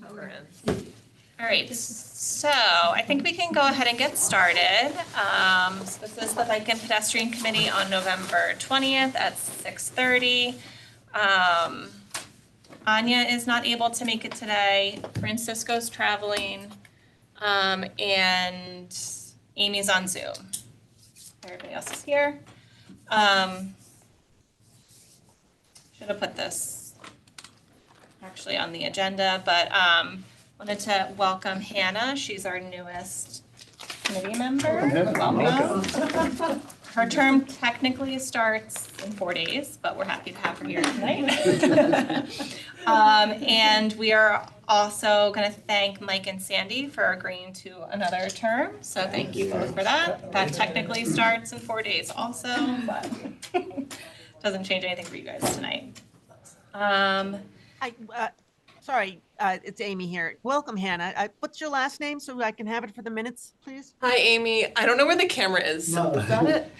All right, so I think we can go ahead and get started. So this is the Bike and Pedestrian Committee on November 20th at 6:30. Anya is not able to make it today. Francisco's traveling, and Amy's on Zoom. Everybody else is here. Should have put this actually on the agenda, but wanted to welcome Hannah. She's our newest committee member. Welcome. Her term technically starts in 4 days, but we're happy to have her here tonight. And we are also going to thank Mike and Sandy for agreeing to another term. So thank you for that. That technically starts in 4 days also, but doesn't change anything for you guys tonight. Sorry, it's Amy here. Welcome, Hannah. What's your last name so I can have it for the minutes, please? Hi, Amy. I don't know where the camera is. No. Is that it?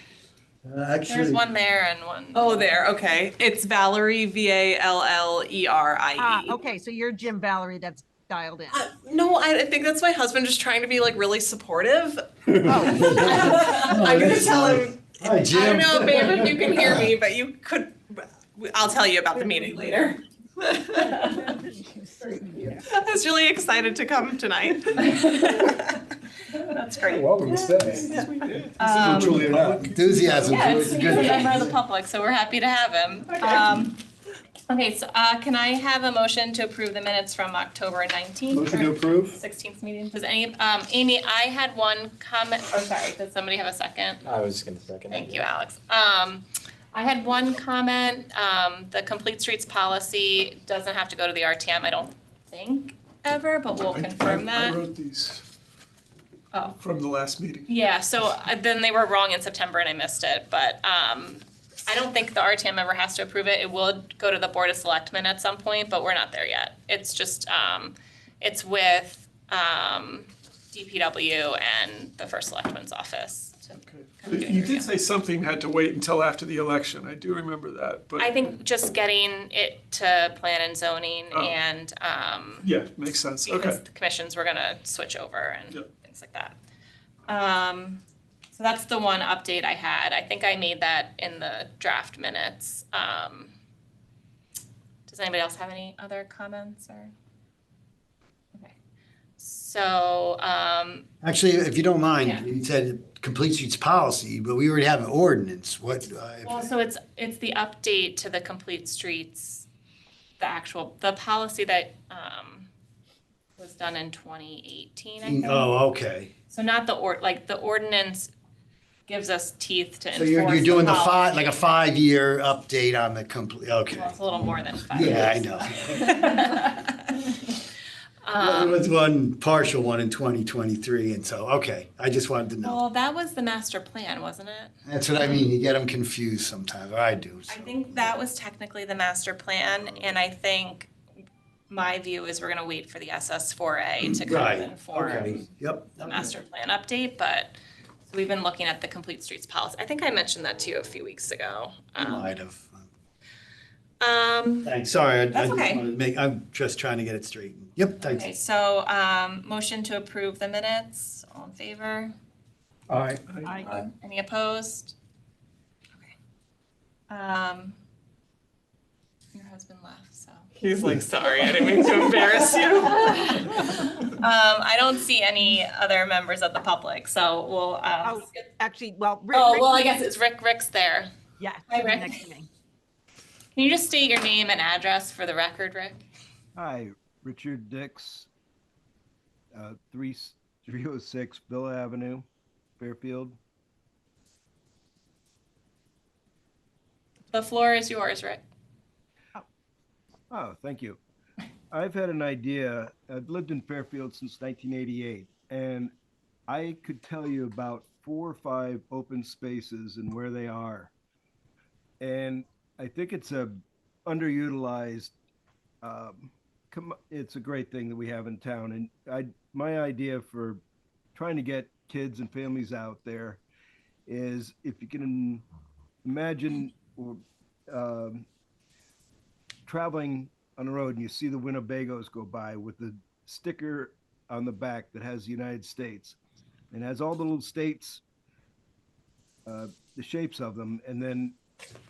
Actually, There's one there and one. Oh, there. Okay. It's Valerie, Vallerie. Okay, so you're Jim Valerie that's dialed in. No, I think that's my husband just trying to be like really supportive. Oh. I'm gonna tell him. Hi, Jim. I don't know, babe, if you can hear me, but you could. I'll tell you about the meeting later. I was really excited to come tonight. That's great. Welcome to stay. Truly or not. Enthusiasm. Yeah, It's he's good. a member of the public, so we're happy to have him. Okay, so can I have a motion to approve the minutes from October 19th? Motion to approve? 16th meeting. Does any, Amy, I had one comment, oh, sorry, does somebody have a second? I was just gonna second. Thank you, Alex. I had one comment, the complete streets policy doesn't have to go to the RTM, I don't think, ever, but we'll confirm I that. wrote these Oh. from the last meeting. Yeah, so then they were wrong in September and I missed it, but I don't think the RTM ever has to approve it. It will go to the Board of Selectmen at some point, but we're not there yet. It's just, it's with DPW and the First Selectman's office. Okay. You did say something had to wait until after the election. I do remember that, but. I think just getting it to plan and zoning and Yeah, makes sense. because Okay. the commissions were gonna switch over and Yep. things like that. So that's the one update I had. I think I made that in the draft minutes. Does anybody else have any other comments or? Okay. So, Actually, if you don't mind, Yeah. you said complete streets policy, but we already have an ordinance. What? well, so it's the update to the complete streets, the policy that was done in 2018, I think. Oh, okay. So not the the ordinance gives us teeth to So enforce you're doing the policy. like a 5-year update on the complete, okay. Well, it's a little more than 5 Yeah, I years. know. There was one partial one in 2023, and so, okay, I just wanted to know. Well, that was the master plan, wasn't it? That's what I mean, you get them confused sometimes, or I do. I so. think that was technically the master plan, and I think my view is we're gonna wait for the SS4A to kind Right, of inform okay, yep. the master plan update, but so we've been looking at the complete streets policy. I think I mentioned that to you a few weeks ago. Might have. Um, Thanks, sorry, I That's just okay. wanted to make, I'm just trying to get it straightened. Yep, thanks. okay, so, motion to approve the minutes, all in favor? Aye. Any opposed? Okay. Your husband left, so. He's like, sorry, I didn't mean to embarrass you. I don't see any other members of the public, so we'll, Oh, actually, well, Rick. oh, Rick- well, I guess it's Rick's there. Yeah. Hi, Rick. next to me. Can you just state your name and address for the record, Rick? Hi, Richard Dix, 306 Bill Avenue, Fairfield. The floor is yours, Rick. Oh, thank you. I've had an idea. I've lived in Fairfield since 1988, and I could tell you about 4 or 5 open spaces and where they are. And I think it's a underutilized, it's a great thing that we have in town. And my idea for trying to get kids and families out there is if you can imagine traveling on the road and you see the Winnebagos go by with the sticker on the back that has the United States and has all the little states, the shapes of them. And then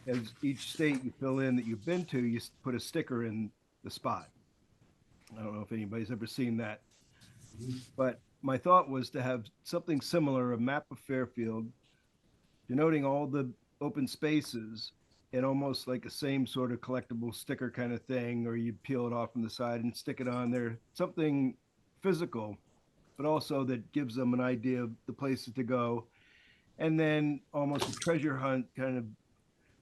as each state you fill in that you've been to, you put a sticker in the spot. I don't know if anybody's ever seen that. But my thought was to have something similar, a map of Fairfield, denoting all the open spaces and almost like a same sort of collectible sticker kind of thing, or you peel it off from the side and stick it on there. Something physical, but also that gives them an idea of the places to go. And then almost a treasure hunt kind of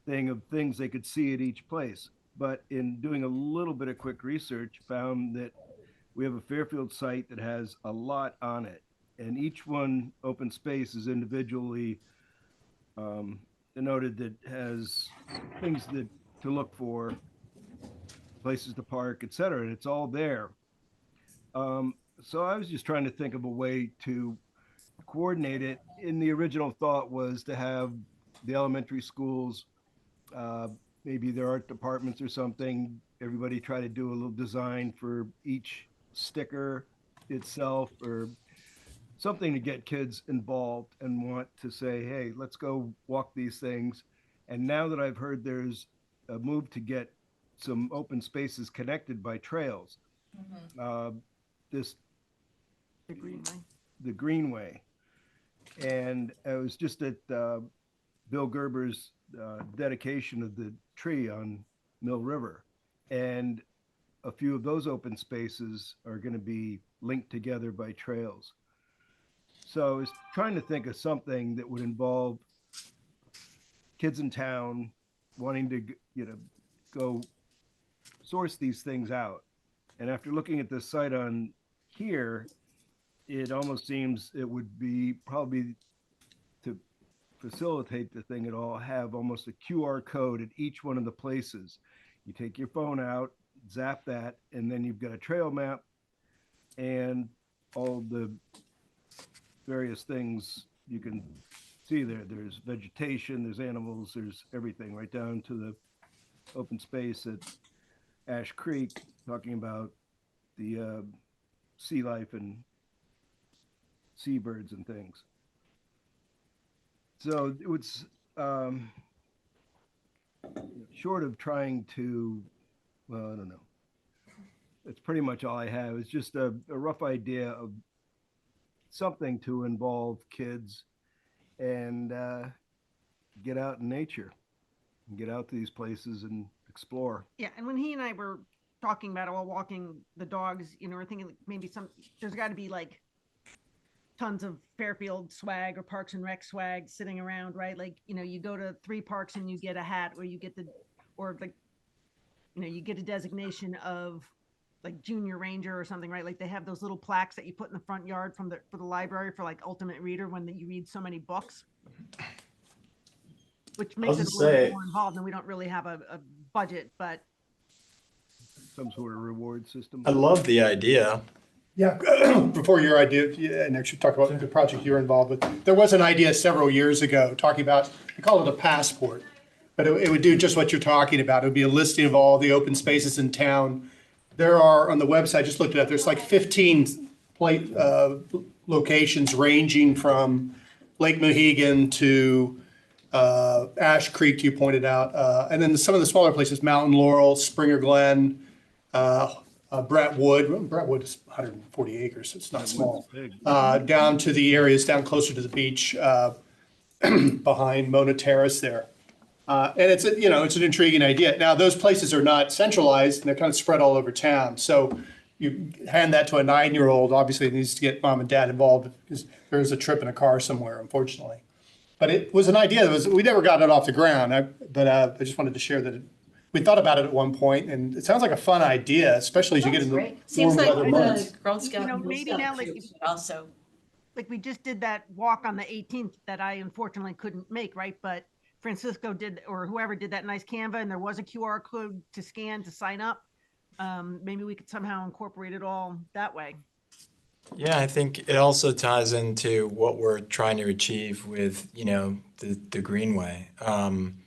thing of things they could see at each place. But in doing a little bit of quick research, found that we have a Fairfield site that has a lot on it. And each one open space is individually denoted that has things that to look for, places to park, etc. And it's all there. So I was just trying to think of a way to coordinate it. And the original thought was to have the elementary schools, maybe their art departments or something, everybody try to do a little design for each sticker itself or something to get kids involved and want to say, hey, let's go walk these things. And now that I've heard there's a move to get some open spaces connected by trails, this the Greenway. And I was just at Bill Gerber's dedication of the tree on Mill River. And a few of those open spaces are going to be linked together by trails. So I was trying to think of something that would involve kids in town wanting to, go source these things out. And after looking at this site on here, it almost seems it would be probably to facilitate the thing at all, have almost a QR code at each one of the places. You take your phone out, zap that, and then you've got a trail map and all the various things you can see there. There's vegetation, there's animals, there's everything, right down to the open space at Ash Creek, talking about the sea life and seabirds and things. So it was short of trying to, well, I don't know. That's pretty much all I have. It's just a rough idea of something to involve kids and get out in nature and get out to these places and explore. Yeah, and when he and I were talking about it while walking the dogs, we're thinking maybe there's got to be like tons of Fairfield swag or Parks and Rec swag sitting around, right? Like, you go to 3 parks and you get a hat, or you get you get a designation of like junior ranger or something, right? Like they have those little plaques that you put in the front yard for the library for like ultimate reader when you read so many books, which makes it a little bit more involved, and we don't really have a budget, but Some sort of reward system. I love the idea. Yeah, before your idea, and actually talk about the project you're involved with, there was an idea several years ago talking about, we call it a passport, but it would do just what you're talking about. It would be a listing of all the open spaces in town. There are, on the website, just looked it up, there's like 15 locations ranging from Lake Mohegan to Ash Creek, you pointed out, and then some of the smaller places, Mountain Laurel, Springer Glen, Brentwood. Brentwood is 140 acres, so it's not small. Down to the areas down closer to the beach behind Mona Terrace there. And it's an intriguing idea. Now, those places are not centralized, and they're kind of spread all over town. So you hand that to a 9-year-old, obviously it needs to get mom and dad involved because there's a trip in a car somewhere, unfortunately. But it was an idea we never got it off the ground. I just wanted to share that we thought about it at one point, and it sounds like a fun idea, especially as you get into the Seems warm like weather months. Girl Scout and Boy maybe Scout now, like, too, but also. like we just did that walk on the 18th that I unfortunately couldn't make, right? But Francisco did, or whoever did that nice Canva, and there was a QR code to scan to sign up. Maybe we could somehow incorporate it all that way. Yeah, I think it also ties into what we're trying to achieve with, the Greenway. And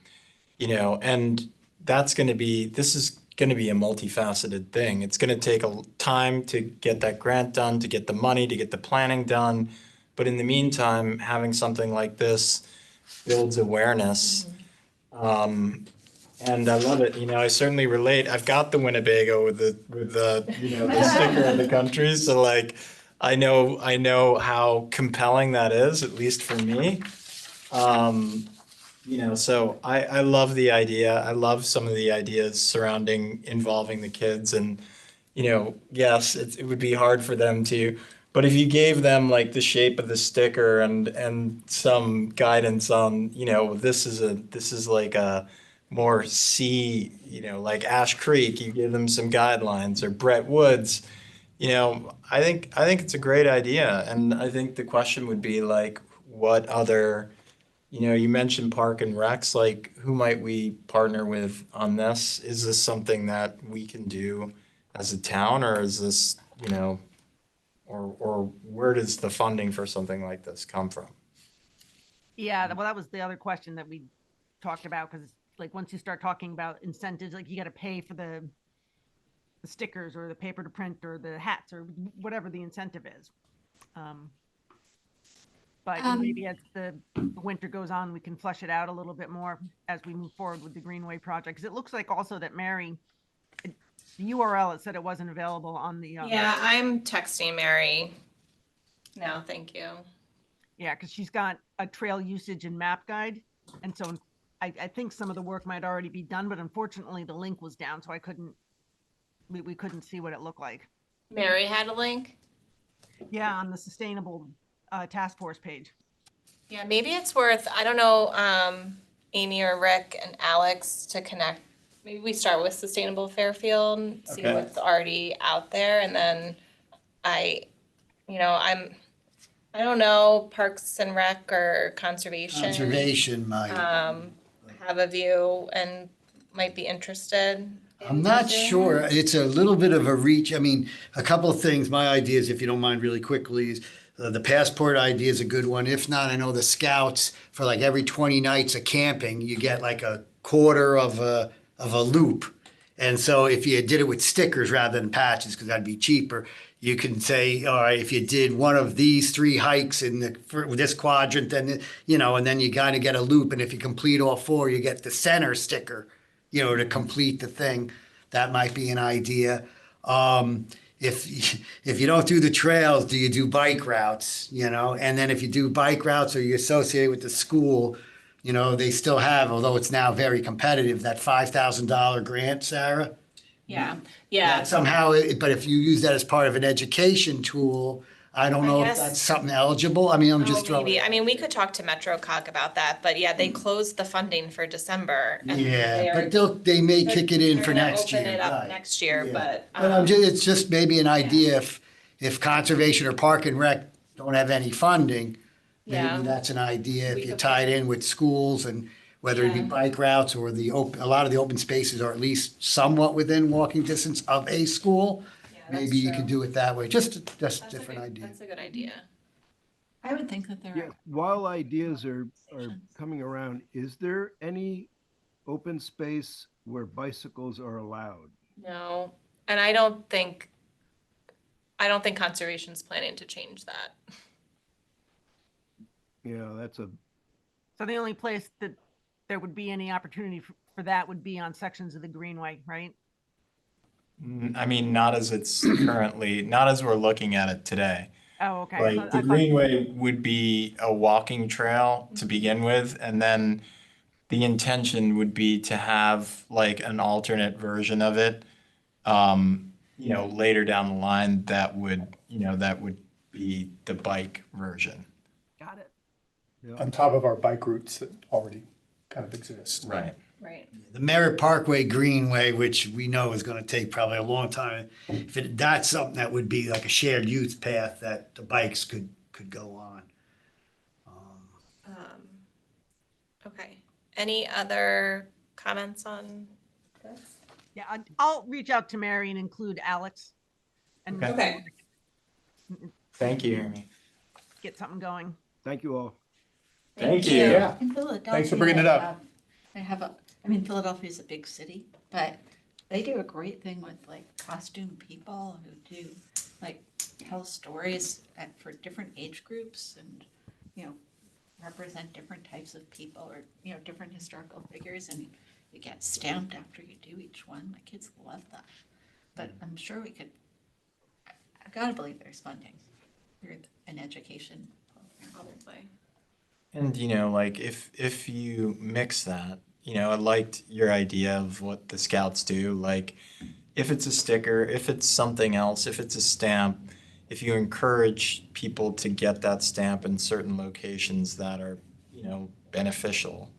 that's going to be, this is going to be a multifaceted thing. It's going to take a time to get that grant done, to get the money, to get the planning done. But in the meantime, having something like this builds awareness. And I love it. I certainly relate. I've got the Winnebago with the the sticker of the country. So like, I know how compelling that is, at least for me. So I love the idea. I love some of the ideas surrounding involving the kids, and yes, it would be hard for them to. But if you gave them like the shape of the sticker and some guidance on, this is like a more sea, like Ash Creek, you give them some guidelines, or Brett Woods, I think it's a great idea. And I think the question would be like, what other, you mentioned Park and Recs, like who might we partner with on this? Is this something that we can do as a town, or is this, or where does the funding for something like this come from? Yeah, well, that was the other question that we talked about, because like once you start talking about incentives, like you got to pay for the stickers or the paper to print or the hats or whatever the incentive is. But maybe as the winter goes on, we can flesh it out a little bit more as we move forward with the Greenway project. Because it looks like also that Mary, the URL, it said it wasn't available on the. Yeah, I'm texting Mary. No, thank you. Yeah, because she's got a trail usage and map guide. And so I think some of the work might already be done, but unfortunately the link was down, so we couldn't see what it looked like. Mary had a link. Yeah, on the sustainable task force page. Yeah, maybe it's worth, I don't know, Amy or Rick and Alex to connect. Maybe we start with Sustainable Fairfield, see Okay. what's already out there, and then I don't know, Parks and Rec or Conservation. Conservation might. Have a view and might be interested. I'm not sure. It's a little bit of a reach. I mean, a couple of things. My ideas, if you don't mind really quickly, is the passport idea is a good one. If not, I know the scouts, for like every 20 nights of camping, you get like a quarter of a loop. And so if you did it with stickers rather than patches, because that'd be cheaper, you can say, all right, if you did one of these 3 hikes in this quadrant, then, and then you kind of get a loop. And if you complete all 4, you get the center sticker, to complete the thing. That might be an idea. If you don't do the trails, do you do bike routes, And then if you do bike routes or you associate with the school, they still have, although it's now very competitive, that $5,000 grant, Sarah. Yeah, That yeah. somehow, but if you use that as part of an education tool, I don't know if guess- that's something eligible. I mean, I'm just Oh, throwing. maybe. I mean, we could talk to MetroCog about that, but yeah, they closed the funding for December. And Yeah, they but they may kick it in they're for gonna next year. Open it up right. next year, Yeah. but. It's just maybe an idea if Conservation or Park and Rec don't have any funding, Yeah. maybe that's an idea We if you could tie it in with schools and whether it be Yeah. bike routes or a lot of the open spaces are at least somewhat within walking distance of a school. Yeah, that's Maybe you true. could do it that way. Just That's a different good- idea. That's a good idea. I would think that there Yeah, are. while ideas are coming around, is there any open space where bicycles are allowed? No, and I don't think conservation's planning to change that. That's a, So the only place that there would be any opportunity for that would be on sections of the Greenway, right? I mean, not as it's currently, not as we're looking at it today. Oh, okay. Like I the thought- Greenway would be a walking trail to begin with, and then the intention would be to have like an alternate version of it, later down the line that would be the bike version. Got it. On top of our bike routes that already kind of exist. Right. Right. The Merritt Parkway Greenway, which we know is going to take probably a long time, that's something that would be like a shared use path that the bikes could go on. Okay. Any other comments on this? Yeah, I'll reach out to Mary and include Alex and Okay. Thank you, Amy. get something going. thank you all. Thank you. Yeah. In Philadelphia. Thanks for bringing it up. Philadelphia is a big city, but They do a great thing with like costume people who do like tell stories for different age groups and, you know, represent different types of people or, you know, different historical figures, and you get stamped after you do each one. My kids love that. But I'm sure we could, I gotta believe there's funding for an education program. Probably. And you know, like if you mix that, you know, I liked your idea of what the scouts do. Like if it's a sticker, if it's something else, if it's a stamp, if you encourage people to get that stamp in certain locations that are, you know, beneficial.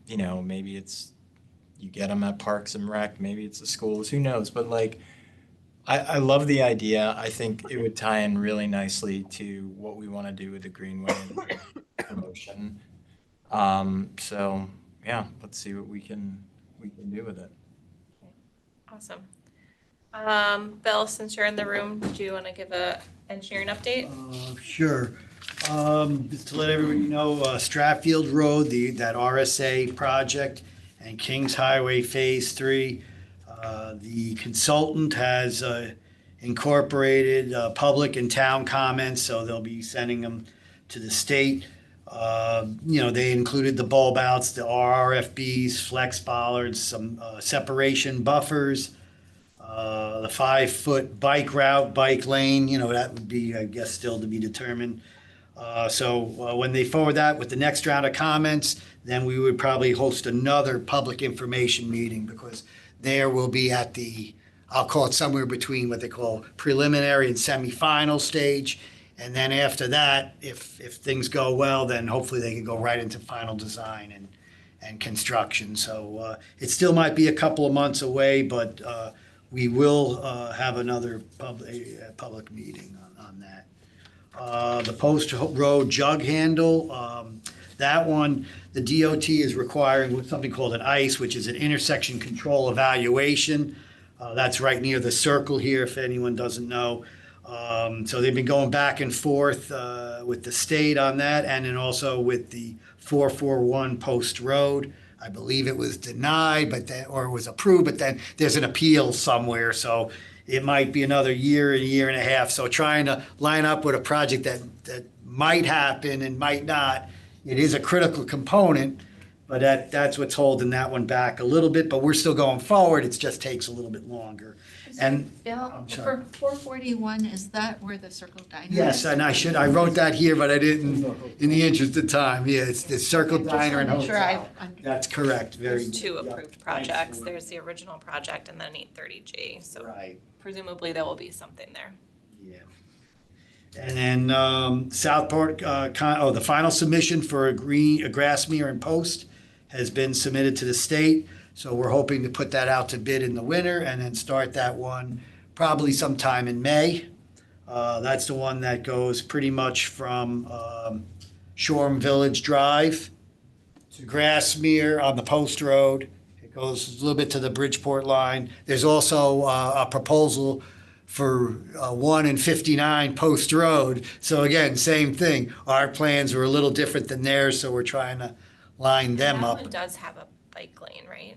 You know, maybe it's you get them at Parks and Rec, maybe it's the schools, who knows? But like I love the idea. I think it would tie in really nicely to what we want to do with the Greenway and promotion. So yeah, let's see what we can do with it. Awesome. Bill, since you're in the room, do you want to give a engineering update? Sure. Just to let everybody know, Stratfield Road, that RSA project, and Kings Highway Phase 3, the consultant has incorporated public and town comments, so they'll be sending them to the state. You know, they included the bulb outs, the RRFBs, flex bollards, some separation buffers, the 5-foot bike route, bike lane, you know, that would be, I guess, still to be determined. So when they forward that with the next round of comments, then we would probably host another public information meeting, because there will be at the, I'll call it somewhere between what they call preliminary and semifinal stage. And then after that, if things go well, then hopefully they can go right into final design and construction. So it still might be a couple of months away, but we will have another public meeting on that. The Post Road jug handle, that one, the DOT is requiring something called an ICE, which is an intersection control evaluation. That's right near the circle here, if anyone doesn't know. So they've been going back and forth with the state on that, and then also with the 441 Post Road. I believe it was denied, or it was approved, but then there's an appeal somewhere, so it might be another year and a half. So trying to line up with a project that might happen and might not, it is a critical component, but that's what's holding that one back a little bit, but we're still going forward. It just takes a little bit longer. And Bill, I'm sorry. for 441, is that where the Circle Diner is? Yes, and I wrote that here, but I didn't, in the interest of time. Yeah, it's the Circle Diner and Just wanna make sure Hotel. I That's correct, very. There's two yeah, approved thanks projects. for- There's the original project and then 830G. So Right, presumably there will be something there. yeah. And then Southport, the final submission for a Grassmere and Post has been submitted to the state. So we're hoping to put that out to bid in the winter and then start that one probably sometime in May. That's the one that goes pretty much from Shoreham Village Drive to Grassmere on the Post Road. It goes a little bit to the Bridgeport line. There's also a proposal for 1 and 59 Post Road. So again, same thing. Our plans were a little different than theirs, so we're trying to line them That up. one does have a bike lane, right?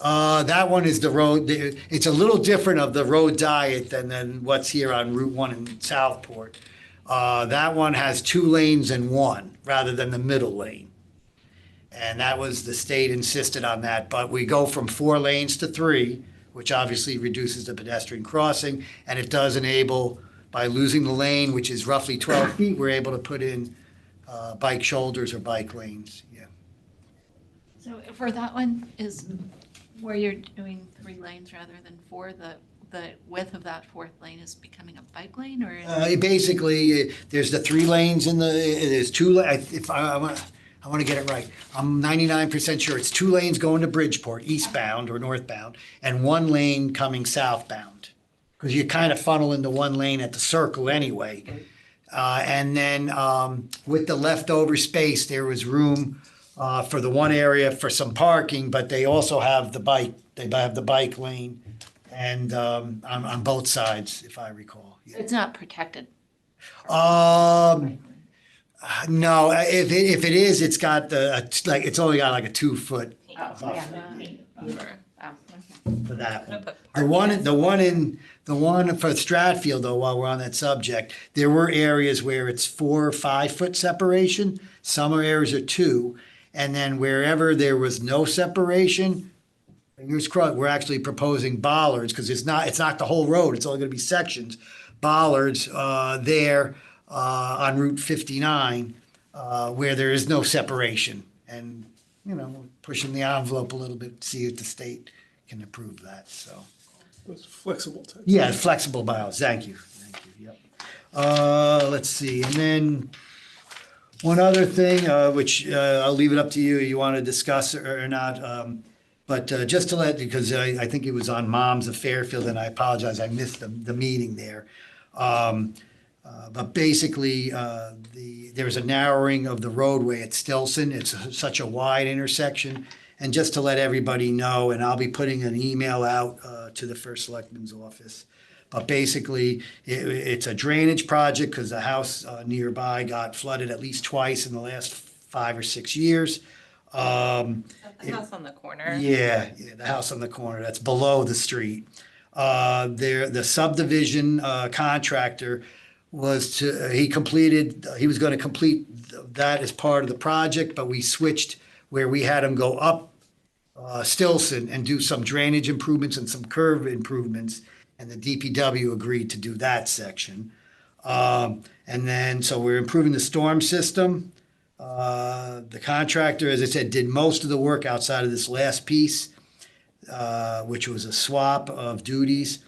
That one is the road, it's a little different of the road diet than what's here on Route 1 in Southport. That one has 2 lanes and 1 rather than the middle lane. And that was, the state insisted on that, but we go from 4 lanes to 3, which obviously reduces the pedestrian crossing, and it does enable, by losing the lane, which is roughly 12 feet, we're able to put in bike shoulders or bike lanes, yeah. So for that one, is where you're doing 3 lanes rather than 4, the width of that 4th lane is becoming a bike lane, or? Basically, there's the 3 lanes there's 2, if I want to get it right. I'm 99% sure it's 2 lanes going to Bridgeport, eastbound or northbound, and 1 lane coming southbound. Because you kind of funnel into 1 lane at the circle anyway. And then with the leftover space, there was room for the one area for some parking, but they also have they have the bike lane and on both sides, if I recall. So it's not protected? No, if it is, it's got it's only got like a 2-foot. Oh, yeah. Sure. Wow, okay. for that I'm one. gonna put The one for Stratfield though, while we're on that subject, there were areas where it's 4 or 5 foot separation. Some areas are 2. And then wherever there was no separation, fingers crossed, we're actually proposing bollards, because it's not the whole road, it's only gonna be sections. Bollards, there, on Route 59, where there is no separation. And, pushing the envelope a little bit, see if the state can approve that, so. It's flexible type. Yeah, flexible bollards, thank you, yep. Let's see, and then one other thing, which, I'll leave it up to you want to discuss or not. But just to because I think it was on Moms of Fairfield, and I apologize, I missed the meeting there. But basically, there's a narrowing of the roadway at Stilson. It's such a wide intersection. And just to let everybody know, and I'll be putting an email out to the First Selectman's office. But basically, it's a drainage project because the house nearby got flooded at least twice in the last 5 or 6 years. The house on the corner. Yeah, the house on the corner, that's below the street. The subdivision contractor he was gonna complete that as part of the project, but we switched where we had him go up Stilson and do some drainage improvements and some curve improvements, and the DPW agreed to do that section. And then, so we're improving the storm system. The contractor, as I said, did most of the work outside of this last piece, which was a swap of duties.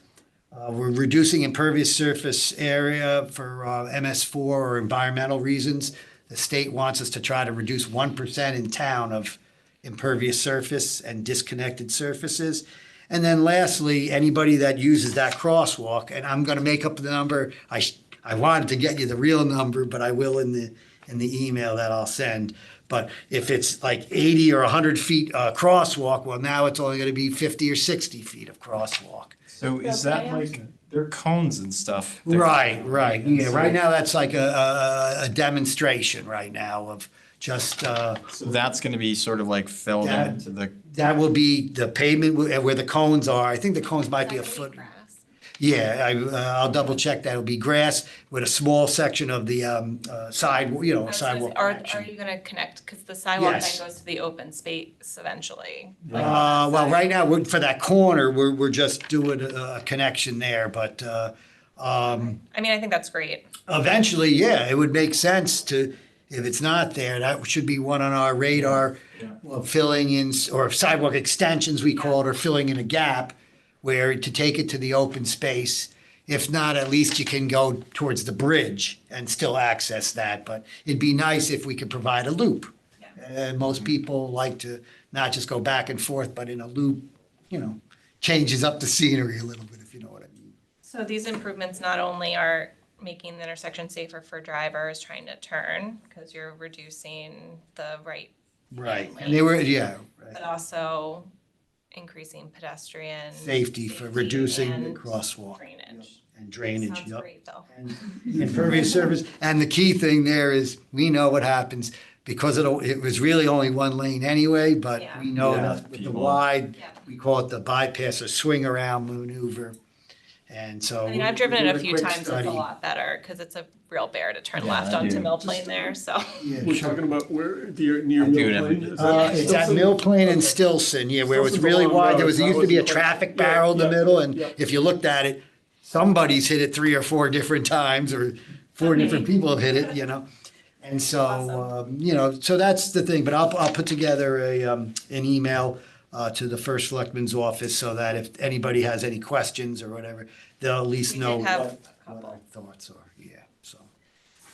We're reducing impervious surface area for MS4 or environmental reasons. The state wants us to try to reduce 1% in town of impervious surface and disconnected surfaces. And then lastly, anybody that uses that crosswalk, and I'm gonna make up the number, I wanted to get you the real number, but I will in the email that I'll send. But if it's like 80 or 100 feet crosswalk, well, now it's only gonna be 50 or 60 feet of crosswalk. So is that like, there are cones and stuff? there? Right, yeah, right now that's like a demonstration right now of just, So that's gonna be sort of like filled That- into the, that will be the pavement where the cones are. I think the cones might be a foot. Yeah, I'll double check that. It'll be grass with a small section of the sidewalk Are connection. you gonna connect, because the sidewalk Yes. then goes to the open space eventually? Well, right now, for that corner, we're just doing a connection there, but I mean, I think that's great. eventually, yeah, it would make sense to, if it's not there, that should be one on our radar. Well, filling in, or sidewalk extensions, we call it, or filling in a gap where to take it to the open space. If not, at least you can go towards the bridge and still access that. But it'd be nice if we could provide a loop. And most people like to not just go back and forth, but in a loop, changes up the scenery a little bit, if you know what I mean. So these improvements not only are making the intersection safer for drivers trying to turn, because you're reducing the right, Right, and they were, yeah, but right. also increasing pedestrian. Safety for reducing the and crosswalk. Drainage. And drainage, Sounds yep. great, though. And impervious surface, and the key thing there is, we know what happens, because it was really only one lane anyway, but Yeah. we know Yeah, that with the people- wide, Yeah. we call it the bypass or swing around maneuver. And so. I mean, I've driven we it did a few quick times, it's study. a lot better, because it's a real bear to turn Yeah, left I onto do. Mill Plain there, so. Yeah, We're sure. talking about where, near I do Mill it every Plain? day. Is that It's at Stilson? Mill Plain and Stilson, yeah, where it's Stilson's a really long wide. road, There used to be a wasn't quite- traffic yeah, barrel in the yeah, middle, and yeah. if you looked at it, somebody's hit it 3 or 4 different times, or 4 different people have hit it. And so, so that's the thing, but I'll put together an email to the First Selectman's office so that if anybody has any questions or whatever, they'll at least We know did have what a couple. our thoughts are, yeah, so.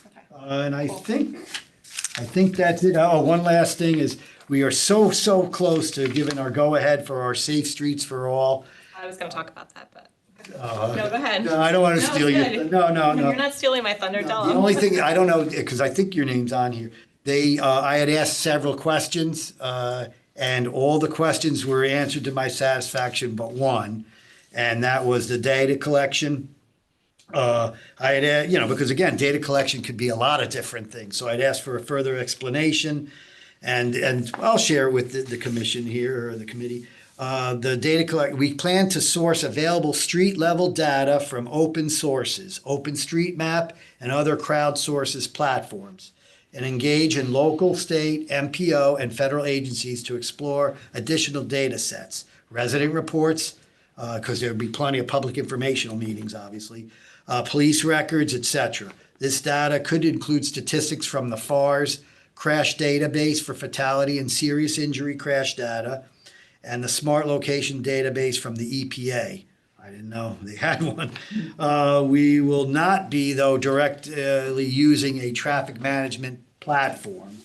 Okay. And I think that's it. Oh, one last thing is, we are so close to giving our go-ahead for our Safe Streets for All. I was gonna talk about that, but, Uh, no, go ahead. No, I don't want to No, steal it's you. good. No. You're not stealing my thunder, tell The them. only thing, I don't know, because I think your name's on here. I had asked several questions, and all the questions were answered to my satisfaction but one, and that was the data collection. I had, because again, data collection could be a lot of different things. So I'd asked for a further explanation, and I'll share it with the commission here, or the committee. The data we plan to source available street level data from open sources, OpenStreetMap and other crowdsources platforms, and engage in local, state, MPO, and federal agencies to explore additional data sets, resident reports, because there would be plenty of public informational meetings, obviously, police records, etc. This data could include statistics from the FARS crash database for fatality and serious injury crash data, and the smart location database from the EPA. I didn't know they had one. We will not be, though, directly using a traffic management platform,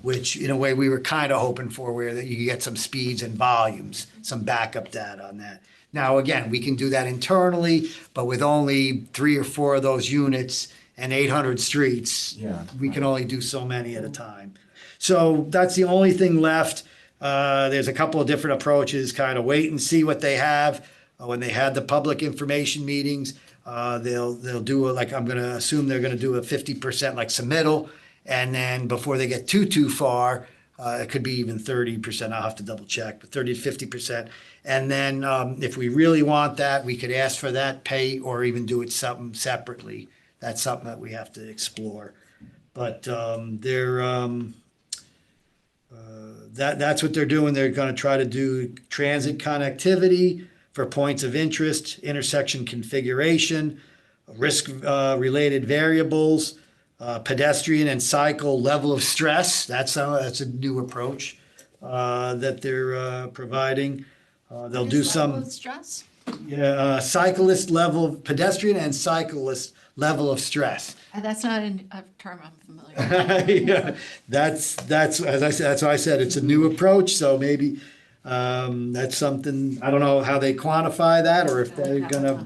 which in a way we were kind of hoping for, where that you could get some speeds and volumes, some backup data on that. Now, again, we can do that internally, but with only 3 or 4 of those units and 800 streets, we can only do so many at a time. So that's the only thing left. There's a couple of different approaches, kind of wait and see what they have. When they had the public information meetings, they'll do I'm going to assume they're going to do a 50% like submittal, and then before they get too far, it could be even 30%. I'll have to double check, but 30 to 50%. And then if we really want that, we could ask for that, pay, or even do it something separately. That's something that we have to explore. But that's what they're doing. They're going to try to do transit connectivity for points of interest, intersection configuration, risk-related variables, pedestrian and cycle level of stress. That's a new approach that they're providing. They'll do some Stress? cyclist level, pedestrian and cyclist level of stress. That's not a term I'm familiar with. Yeah, that's as I said. That's why I said it's a new approach. So maybe that's something. I don't know how they quantify that, or if they're gonna.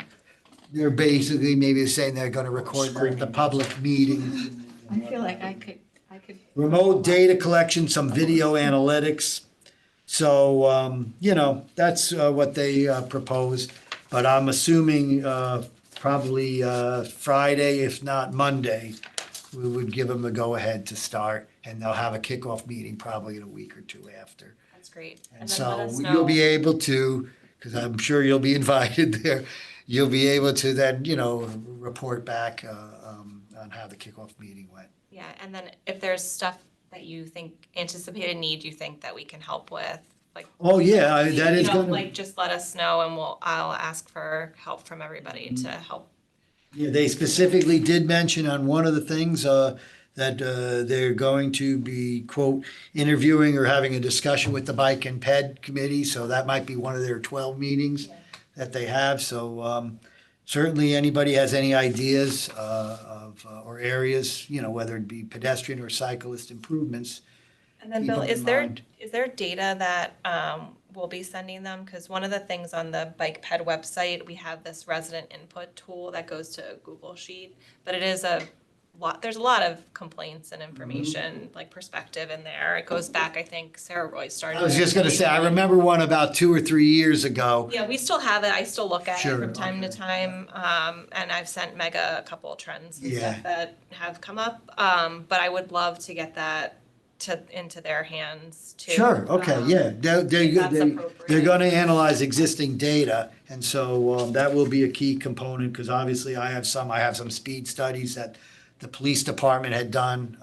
They're basically maybe saying they're gonna record the public meeting. I feel like I could. Remote data collection, some video analytics. So that's what they propose. But I'm assuming probably Friday, if not Monday, we would give them the go-ahead to start, and they'll have a kickoff meeting probably in a week or 2 after. That's great. And then let so us you'll know. be able to, because I'm sure you'll be invited there, you'll be able to then, report back on how the kickoff meeting went. Yeah, and then if there's stuff that you think, anticipated need you think that we can help with, like. Oh, yeah, that is gonna. Like, just let us know and I'll ask for help from everybody to help. Yeah, they specifically did mention on one of the things that they're going to be, quote, interviewing or having a discussion with the Bike and Ped Committee. So that might be one of their 12 meetings that they have. So certainly anybody has any ideas or areas, whether it be pedestrian or cyclist improvements. And then keep Bill, them is in there mind. data that we'll be sending them? Because one of the things on the Bike Ped website, we have this resident input tool that goes to a Google Sheet, but it is there's a lot of complaints and information, like perspective in there. It goes back, I think Sarah Roy started. I was just going to say, I remember one about 2 or 3 years ago. Yeah, we still have it. I still look at it Sure, from time to okay. time. And I've sent Mega a couple of trends and Yeah. stuff that have come up. But I would love to get that into their hands too. Sure, okay, yeah. That's They're appropriate. going to analyze existing data. And so that will be a key component, because obviously I have some speed studies that the police department had done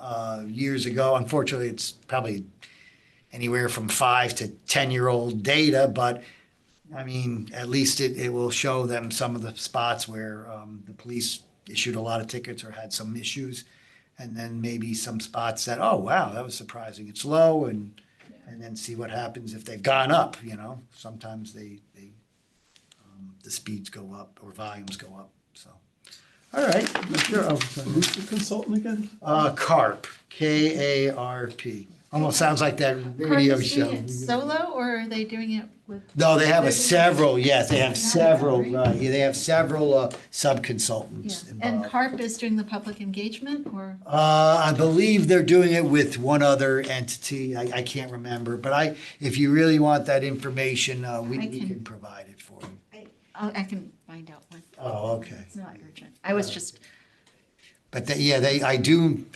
years ago. Unfortunately, it's probably anywhere from 5 to 10-year-old data, but I mean, at least it will show them some of the spots where the police issued a lot of tickets or had some issues. And then maybe some spots that, oh, wow, that was surprising. It's low, and then see what happens if they've gone up, Sometimes the speeds go up or volumes go up, so. All right, sure. Oh, sorry. Who's the consultant again? CARP, KARP. Almost sounds like that radio show. Solo, or are they doing it with? No, they have several, yes, they have several, right. Yeah, they have several sub-consultants And involved. CARP is doing the public engagement, or? I believe they're doing it with one other entity. I can't remember, but if you really want that information, we can provide it for you. I can find out what. Oh, okay. It's not urgent. I was just, But the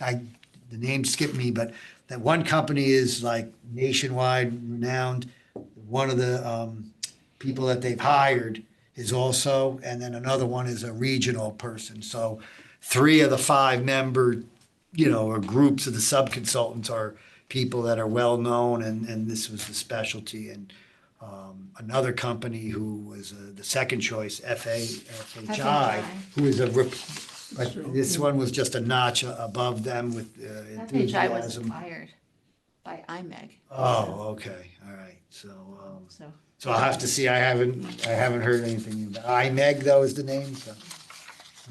name skipped me, but that one company is like nationwide renowned. one of the people that they've hired is also, and then another one is a regional person. So 3 of the 5 member, or groups of the sub-consultants are people that are well-known, and this was the specialty. And another company who was the second choice, FHI, who is but this one was just a notch above them with FHI was enthusiasm. acquired by IMEG. Oh, okay, all right, so, So so I'll have to see, I haven't heard anything about, IMEG though is the name, so,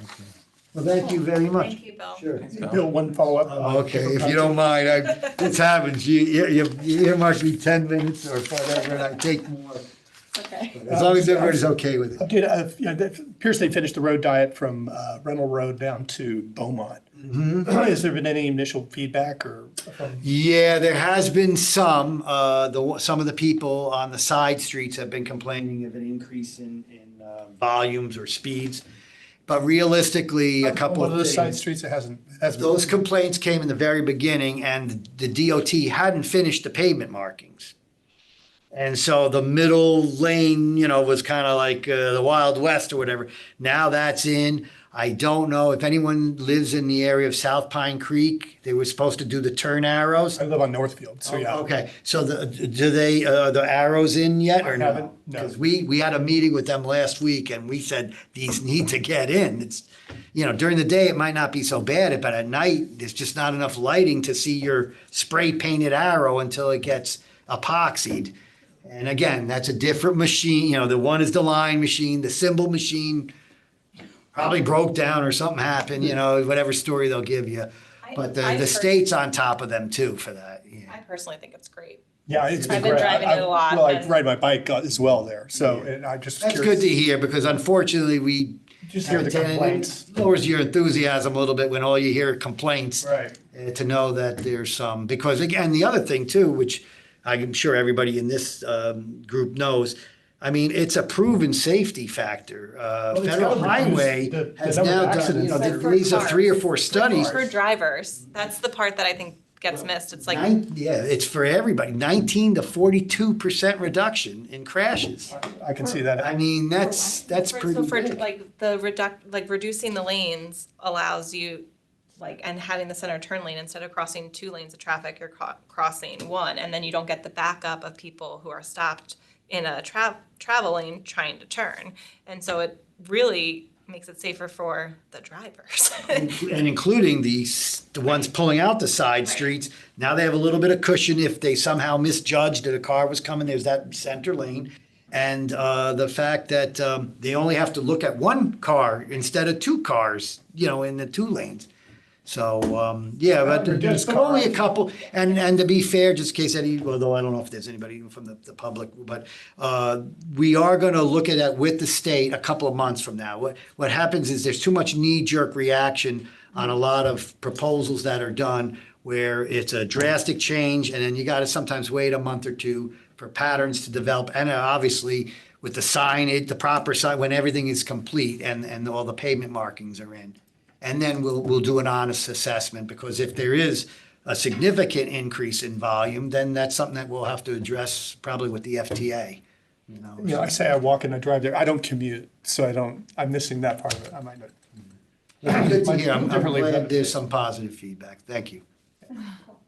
okay. Well, thank you very much. Thank you, Bill. Sure. Bill, one follow-up. Okay, if you don't mind, this happens, you earmark me 10 minutes or whatever, and I take more. Okay. As long as everybody's okay with it. It appears they finished the road diet from Rennell Road down to Beaumont. Has there been any initial feedback or? Yeah, there has been some. Some of the people on the side streets have been complaining of an increase in volumes or speeds. But realistically, a couple One of of the side things. streets that hasn't. Those complaints came in the very beginning, and the DOT hadn't finished the pavement markings. And so the middle lane, was kind of like the Wild West or whatever. Now that's in. I don't know if anyone lives in the area of South Pine Creek. They were supposed to do the turn arrows. I live on Northfield, so yeah. Okay, so do they, the arrows in yet or I no? haven't, no. Because we had a meeting with them last week and we said, these need to get in. It's, during the day, it might not be so bad, but at night, there's just not enough lighting to see your spray painted arrow until it gets epoxied. And again, that's a different machine, the one is the line machine, the symbol machine probably broke down or something happened, whatever story they'll give you. But the state's on top of them too for that. Yeah. I personally think it's great. Yeah, it's been I've been great. driving it a lot, Well, I and- ride my bike as well there, so and I'm just That's curious. good to hear because unfortunately we Just hear the complaints. It lowers your enthusiasm a little bit when all you hear are complaints. Right. To know that there's some, because again, the other thing too, which I'm sure everybody in this group knows, I mean, it's a proven safety factor. it's Federal gotta reduce Highway the has number of now done, accidents. they But for released cars. 3 or 4 studies. For drivers, that's the part that I think gets missed. It's like, Yeah, it's for everybody, 19 to 42% reduction in crashes. I can see that. I mean, that's pretty so for big. like reducing the lanes allows you and having the center turn lane, instead of crossing 2 lanes of traffic, you're crossing 1, and then you don't get the backup of people who are stopped in a travel lane trying to turn. And so it really makes it safer for the drivers. And including the ones pulling out the side streets, now they have a little bit of cushion if they somehow misjudged that a car was coming, there's that center lane. And the fact that they only have to look at 1 car instead of 2 cars, in the 2 lanes. So, but only a couple, and to be fair, just in case although I don't know if there's anybody from the public, but we are gonna look at that with the state a couple of months from now. What happens is there's too much knee-jerk reaction on a lot of proposals that are done where it's a drastic change, and then you gotta sometimes wait a month or 2 for patterns to develop, and obviously with the signage, the proper sign, when everything is complete and all the pavement markings are in. And then we'll do an honest assessment, because if there is a significant increase in volume, then that's something that we'll have to address probably with the FTA, I say I walk and I drive there. I don't commute, so I'm missing that part of it. I might not. Good to hear. I'm Differently, glad but- there's some positive feedback. Thank you.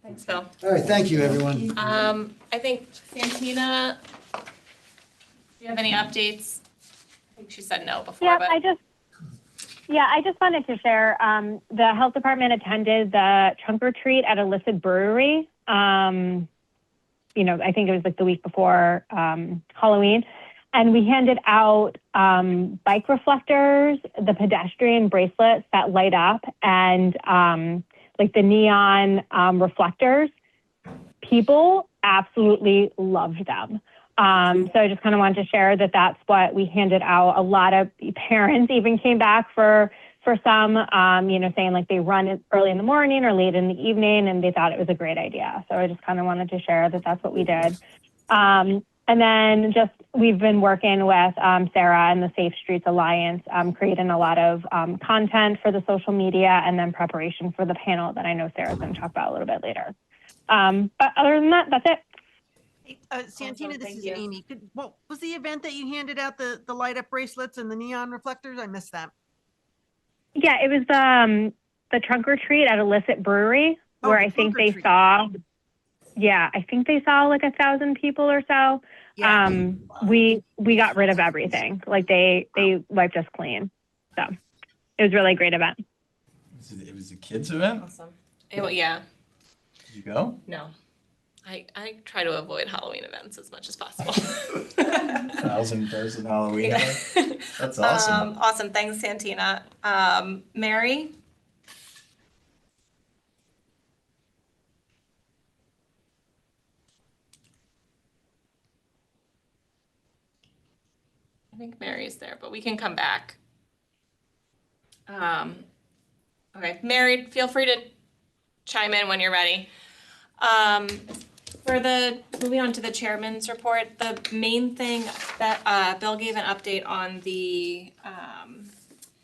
Thanks, Bill. All right, thank you, everyone. I think Santina, do you have any updates? I think she said no before, Yeah, but. I just wanted to share, the health department attended the trunk or treat at Illicit Brewery. I think it was like the week before Halloween. And we handed out bike reflectors, the pedestrian bracelets that light up, and like the neon reflectors. People absolutely loved them. So I just kind of wanted to share that that's what we handed out. A lot of parents even came back for some, saying like they run it early in the morning or late in the evening, and they thought it was a great idea. So I just kind of wanted to share that that's what we did. And then we've been working with Sarah and the Safe Streets Alliance, creating a lot of content for the social media, and then preparation for the panel that I know Sarah's going to talk about a little bit later. But other than that, that's it. Santina, this Thank is you. Amy. What was the event that you handed out the light up bracelets and the neon reflectors? I missed that. Yeah, it was the trunk or treat at Illicit Brewery, Oh, where the I think trunk or they treat. saw, yeah, I think they saw like 1,000 people or so. Yeah. We got rid of everything. Like they wiped us clean. So it was really a great event. It was a kids event? Awesome. Yeah, Did you go? no. I try to avoid Halloween events as much as possible. 1,000-person Halloween event? That's awesome. Awesome. Thanks, Santina. Mary? I think Mary's there, but we can come back. Okay, Mary, feel free to chime in when you're ready. Moving on to the chairman's report, the main thing that Bill gave an update on the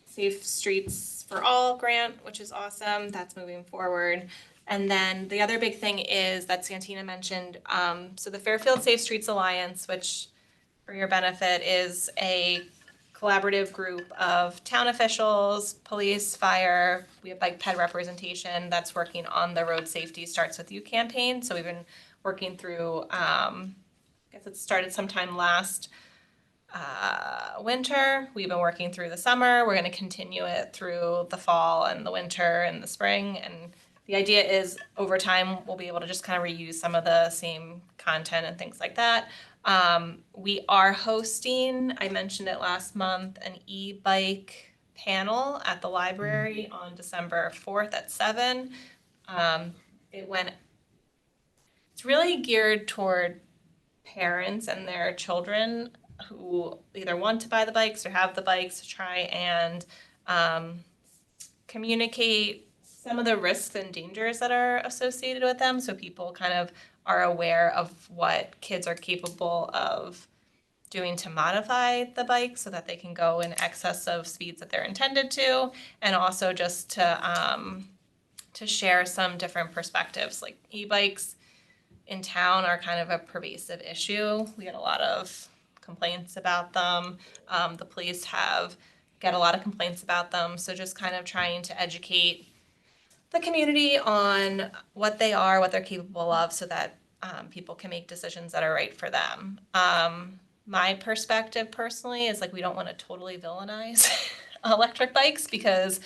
Safe Streets for All grant, which is awesome. That's moving forward. And then the other big thing is that Santina mentioned, so the Fairfield Safe Streets Alliance, which for your benefit is a collaborative group of town officials, police, fire. We have bike ped representation that's working on the Road Safety Starts With You campaign. So we've been working through, I guess it started sometime last winter. We've been working through the summer. We're going to continue it through the fall and the winter and the spring. And the idea is over time, we'll be able to just kind of reuse some of the same content and things like that. We are hosting, I mentioned it last month, an e-bike panel at the library on December 4th at 7. It's really geared toward parents and their children who either want to buy the bikes or have the bikes to try and communicate some of the risks and dangers that are associated with them, so people kind of are aware of what kids are capable of doing to modify the bike so that they can go in excess of speeds that they're intended to, and also just to share some different perspectives. Like e-bikes in town are kind of a pervasive issue. We get a lot of complaints about them. The police get a lot of complaints about them. So just kind of trying to educate the community on what they are, what they're capable of, so that people can make decisions that are right for them. My perspective personally is like we don't want to totally villainize electric bikes because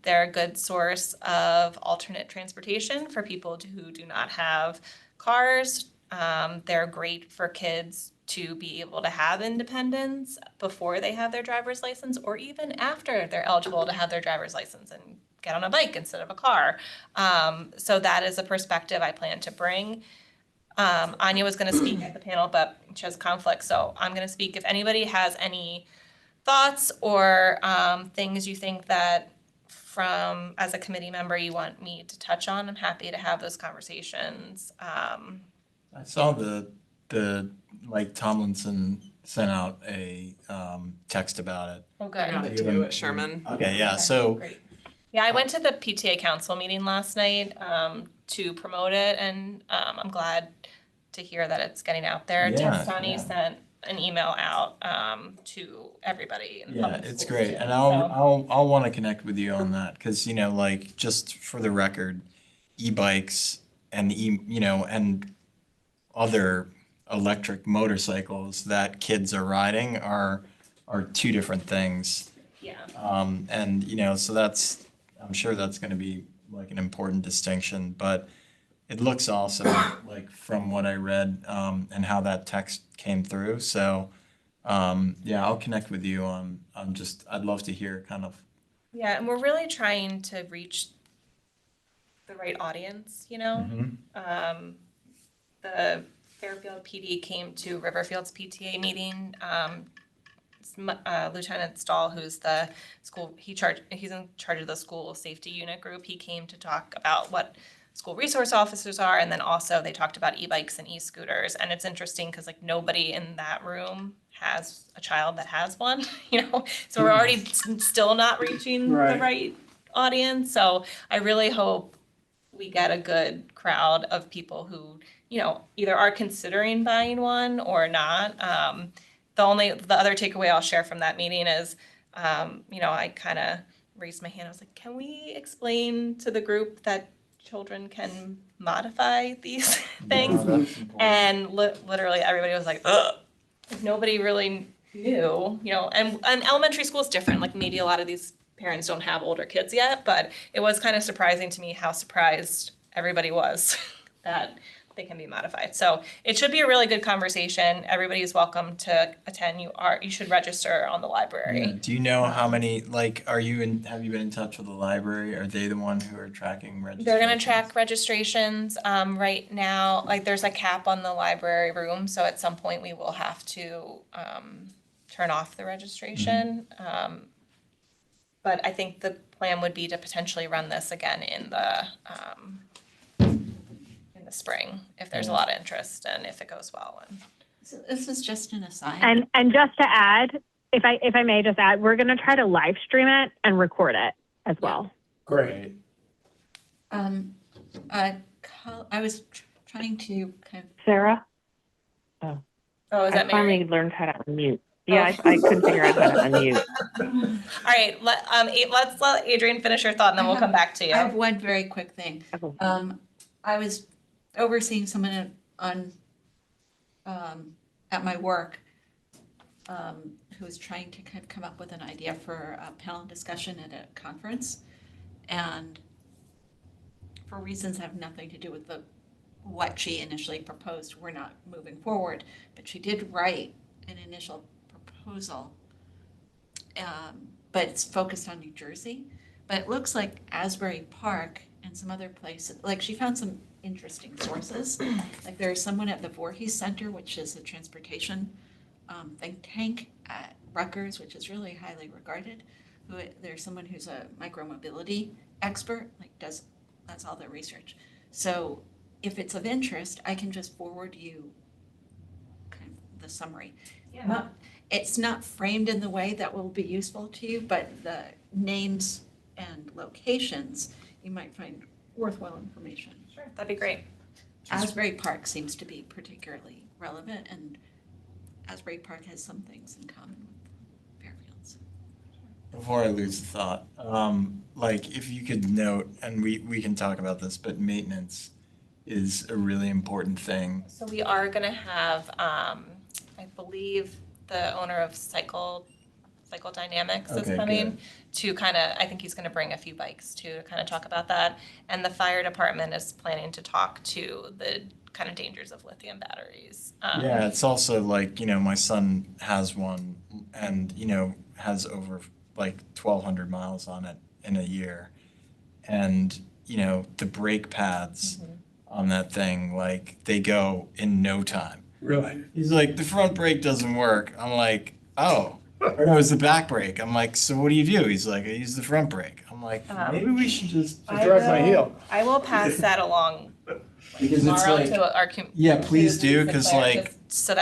they're a good source of alternate transportation for people who do not have cars. They're great for kids to be able to have independence before they have their driver's license or even after they're eligible to have their driver's license and get on a bike instead of a car. So that is a perspective I plan to bring. Anya was going to speak at the panel, but she has conflict, so I'm going to speak. If anybody has any thoughts or things you think that as a committee member you want me to touch on, I'm happy to have those conversations. I saw the like Tomlinson sent out a text about it. Oh, I got good. it too at Sherman. Okay, yeah, so Great. Yeah, I went to the PTA council meeting last night to promote it, and I'm glad to hear that it's getting out there. Yeah, Testani yeah. sent an email out to everybody in the yeah, public it's schools, great, too. and So- I'll want to connect with you on that because like just for the record, e-bikes and and other electric motorcycles that kids are riding are two different things. Yeah. And so I'm sure that's going to be like an important distinction, but it looks awesome, like from what I read, and how that text came through. So, yeah, I'll connect with you on I'd love to hear kind of. Yeah, and we're really trying to reach the right audience, The Fairfield PD came to Riverfield's PTA meeting. Lieutenant Stahl, who's the he's in charge of the school safety unit group. He came to talk about what school resource officers are, and then also they talked about e-bikes and e-scooters. And it's interesting because like nobody in that room has a child that has one, so we're already still not reaching the right audience. So I really hope we get a good crowd of people who, you know, either are considering buying one or not. The other takeaway I'll share from that meeting is, you know, I kind of raised my hand. I was like, can we explain to the group that children can modify these things? And literally everybody was like, ugh. Nobody really knew, you know, and elementary school is different. Like maybe a lot of these parents don't have older kids yet, but it was kind of surprising to me how surprised everybody was that they can be modified. So it should be a really good conversation. Everybody is welcome to attend. You should register on the library. Yeah. Do you know how many, like, have you been in touch with the library? Are they the one who are tracking registrations? They're gonna track registrations. Right now, like there's a cap on the library room, so at some point we will have to turn off the registration. But I think the plan would be to potentially run this again in the spring if there's a lot of interest and if it goes well. And So this is just an aside. And just to add, if I may just add, we're going to try to live stream it and record it as well. Great. I was trying to kind of. Sarah? is I that Mary? finally learned how to unmute. Yeah, I couldn't figure out how to unmute. All right, let's let Adrienne finish her thought and then we'll come back to you. I have one very quick thing. I was overseeing someone at my work who was trying to kind of come up with an idea for a panel discussion at a conference. And for reasons that have nothing to do with what she initially proposed, we're not moving forward. But she did write an initial proposal, but it's focused on New Jersey. But it looks like Asbury Park and some other places, like she found some interesting sources. Like there's someone at the Voorhees Center, which is a transportation think tank at Rutgers, which is really highly regarded. There's someone who's a micromobility expert, like that's all their research. So if it's of interest, I can just forward you kind of the summary. Yeah. It's not framed in the way that will be useful to you, but the names and locations you might find worthwhile information. Sure, that'd be great. Asbury Park seems to be particularly relevant, and Asbury Park has some things in common with Fairfields. Before I lose the thought, like if you could note, and we can talk about this, but maintenance is a really important thing. So we are gonna have, I believe the owner of Cycle Dynamics is Okay, coming good. to kind of, I think he's gonna bring a few bikes too, to kind of talk about that. And the fire department is planning to talk to the kind of dangers of lithium batteries. Yeah, it's also like, you know, my son has one and, you know, has over like 1,200 miles on it in a year. And, you know, the brake pads on that thing, like they go in no time. Really? He's like, the front brake doesn't work. I'm like, oh. Or no, it's the back brake. I'm like, so what do you do? He's like, I use the front brake. I'm like, maybe we should just. Direct my heel. I will pass that along Because it's tomorrow like, to our yeah, please do, because like, so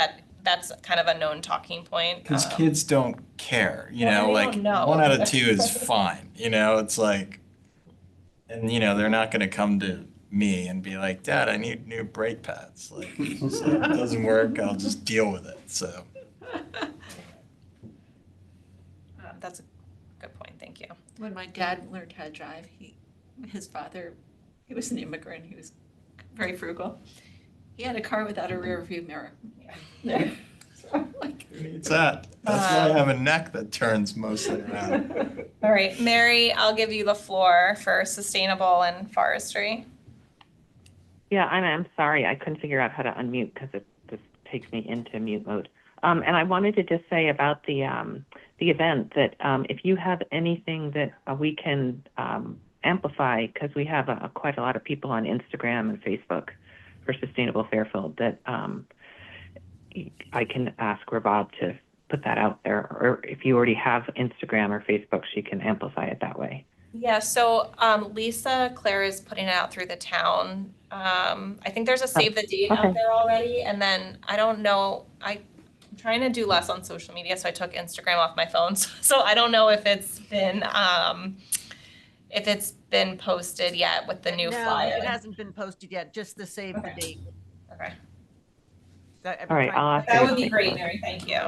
that's kind of a known talking point. because kids don't care, you Well, know, they like don't know. 1 out of 2 is fine, you know, it's like, and you know, they're not gonna come to me and be like, Dad, I need new brake pads. Like, it's just like, it doesn't work, I'll just deal with it, so. That's a good point, thank you. When my dad learned how to drive, his father, he was an immigrant, he was very frugal. He had a car without a rear view mirror. Yeah. So, like, Who needs that? That's why I have a neck that turns mostly around. All right, Mary, I'll give you the floor for sustainable and forestry. Yeah, I'm sorry. I couldn't figure out how to unmute because it just takes me into mute mode. And I wanted to just say about the event that if you have anything that we can amplify, because we have quite a lot of people on Instagram and Facebook for Sustainable Fairfield, that I can ask Rabab to put that out there. Or if you already have Instagram or Facebook, she can amplify it that way. Yeah, so Lisa Claire is putting it out through the town. I think there's a save the date out there already, and then I don't know, I'm trying to do less on social media, so I took Instagram off my phone. So I don't know if it's been if it's been posted yet with the new No, flyer. it hasn't been posted yet, just the save the Okay. date. Okay. All right, I'll ask her That to would be take a great, look. Mary, thank you.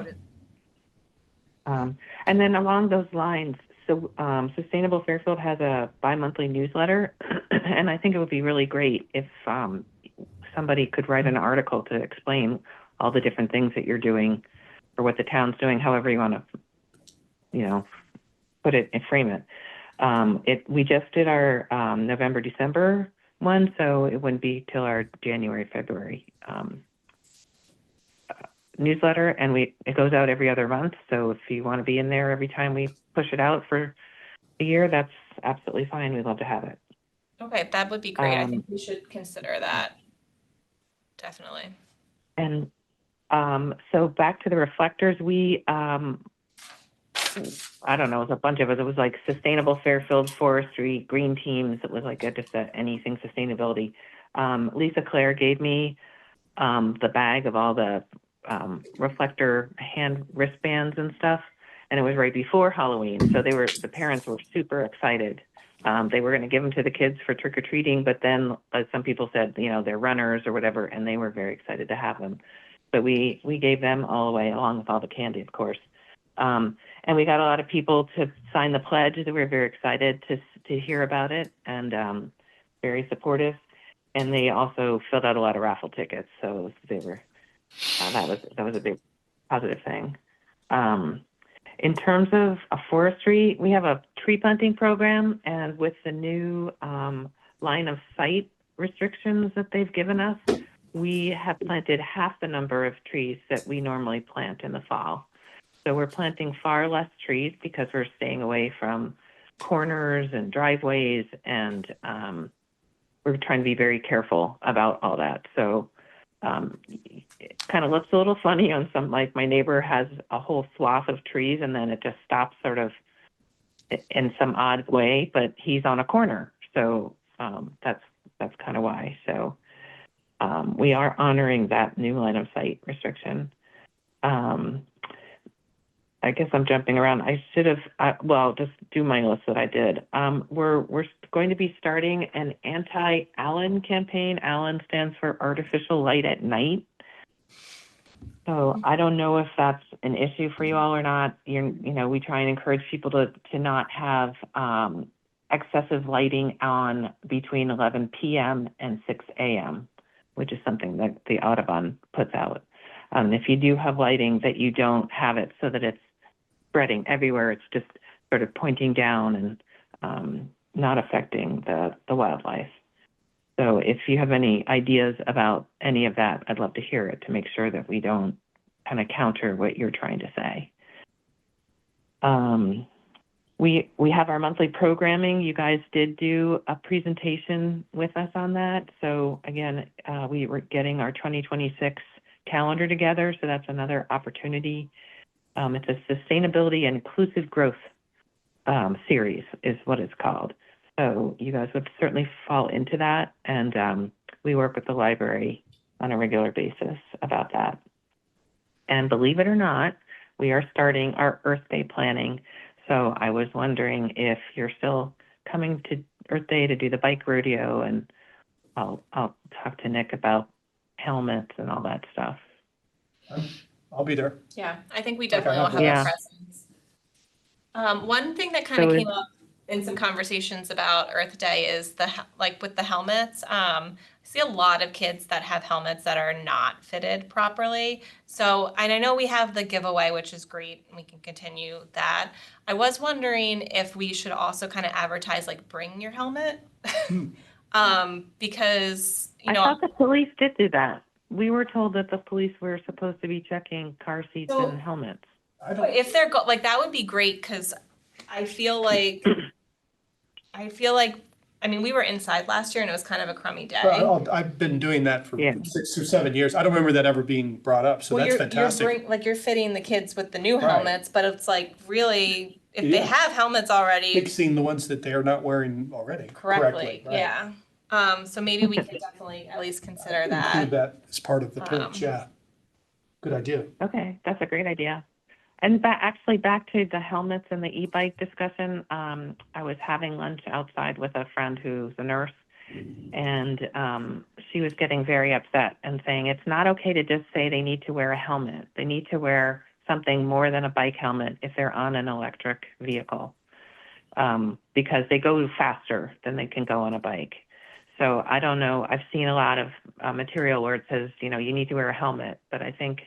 And then along those lines, so Sustainable Fairfield has a bi-monthly newsletter, and I think it would be really great if somebody could write an article to explain all the different things that you're doing or what the town's doing, however you want to, put it and frame it. We just did our November, December one, so it wouldn't be till our January, February newsletter, and it goes out every other month. So if you want to be in there every time we push it out for a year, that's absolutely fine. We'd love to have it. Okay, that would be great. I think we should consider that. Definitely. And so back to the reflectors, we I don't know, it was a bunch of us. It was like Sustainable Fairfield Forestry, Green Teams. It was like anything sustainability. Lisa Claire gave me the bag of all the reflector hand wristbands and stuff, and it was right before Halloween. So the parents were super excited. They were going to give them to the kids for trick or treating, but then some people said, they're runners or whatever, and they were very excited to have them. But we gave them all away along with all the candy, of course. And we got a lot of people to sign the pledge. They were very excited to hear about it and very supportive. And they also filled out a lot of raffle tickets. So they were that was a big positive thing. In terms of forestry, we have a tree planting program, and with the new line of sight restrictions that they've given us, we have planted half the number of trees that we normally plant in the fall. So we're planting far less trees because we're staying away from corners and driveways, and we're trying to be very careful about all that. So it kind of looks a little funny on some, like my neighbor has a whole swath of trees and then it just stops sort of in some odd way, but he's on a corner. So that's kind of why. So we are honoring that new line of sight restriction. I guess I'm jumping around. I should have, just do my list that I did. We're going to be starting an anti-Allen campaign. Allen stands for Artificial Light at Night. So I don't know if that's an issue for you all or not. We try and encourage people to not have excessive lighting on between 11 p.m. and 6 a.m., which is something that the Audubon puts out. If you do have lighting, that you don't have it so that it's spreading everywhere. It's just sort of pointing down and not affecting the wildlife. So if you have any ideas about any of that, I'd love to hear it to make sure that we don't kind of counter what you're trying to say. We have our monthly programming. You guys did do a presentation with us on that. So again, we were getting our 2026 calendar together. So that's another opportunity. It's a sustainability and inclusive growth series is what it's called. So you guys would certainly fall into that. And we work with the library on a regular basis about that. And believe it or not, we are starting our Earth Day planning. So I was wondering if you're still coming to Earth Day to do the bike rodeo, and I'll talk to Nick about helmets and all that stuff. I'll be there. Yeah, I think we definitely will have a presence. One thing that kind of came up in some conversations about Earth Day is with the helmets. I see a lot of kids that have helmets that are not fitted properly. So, and I know we have the giveaway, which is great, and we can continue that. I was wondering if we should also kind of advertise bring your helmet, because I thought the police did do that. We were told that the police were supposed to be checking car seats and helmets. If they're that would be great, because I feel like we were inside last year and it was kind of a crummy day. I've been doing that for 6 or 7 years. I don't remember that ever being brought up, so that's fantastic. You're fitting the kids with the new helmets, but it's really, if they have helmets already. Fixing the ones that they're not wearing already. Correctly, right. yeah. So maybe we could definitely at least consider that. Include that as part of the pitch, yeah. Good idea. Okay, that's a great idea. And actually back to the helmets and the e-bike discussion, I was having lunch outside with a friend who's a nurse, and she was getting very upset and saying it's not okay to just say they need to wear a helmet. They need to wear something more than a bike helmet if they're on an electric vehicle, because they go faster than they can go on a bike. So I don't know. I've seen a lot of material where it says, you know, you need to wear a helmet, but I think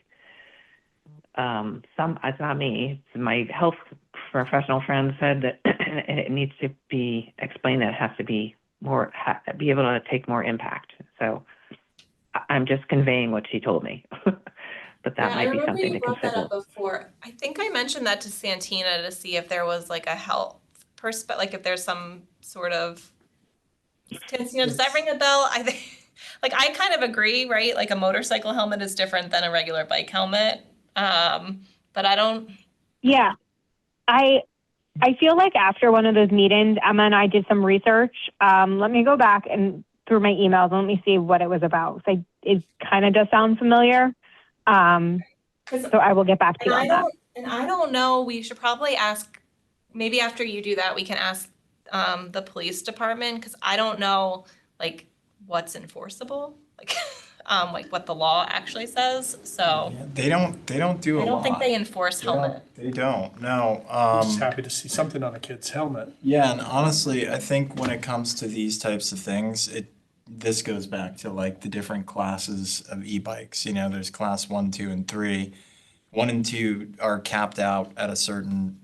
it's not me. My health professional friend said that it needs to be explained that it has to be more, be able to take more impact. So I'm just conveying what she told me, but that might be something to brought that consider. up before. I think I mentioned that to Santina to see if there was like a health like if there's some sort of, Santina, does that ring a bell? I think, like, I kind of agree, right? Like a motorcycle helmet is different than a regular bike helmet. But I don't. Yeah. I feel like after one of those meetings, Emma and I did some research. Let me go back and through my emails and let me see what it was about. It kind of does sound familiar. So I will get back to you on that. And I don't know, we should probably ask, maybe after you do that, we can ask the police department, because I don't know like what's enforceable, like what the law actually says. So Yeah, they don't do a I don't think lot. they enforce helmet. They don't. No. I'm just happy to see something on a kid's helmet. Yeah, and honestly, I think when it comes to these types of things, this goes back to like the different classes of e-bikes. You know, there's class 1, 2, and 3. 1 and 2 are capped out at a certain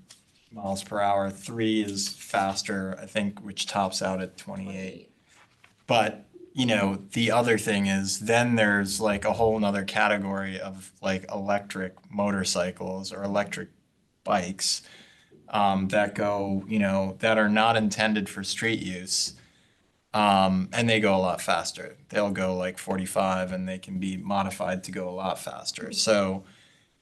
miles per hour. 3 is faster, I think, which tops out at 28. But, you know, the other thing is then there's like a whole nother category of like electric motorcycles or electric bikes that go, you know, that are not intended for street use. And they go a lot faster. They'll go like 45 and they can be modified to go a lot faster. So,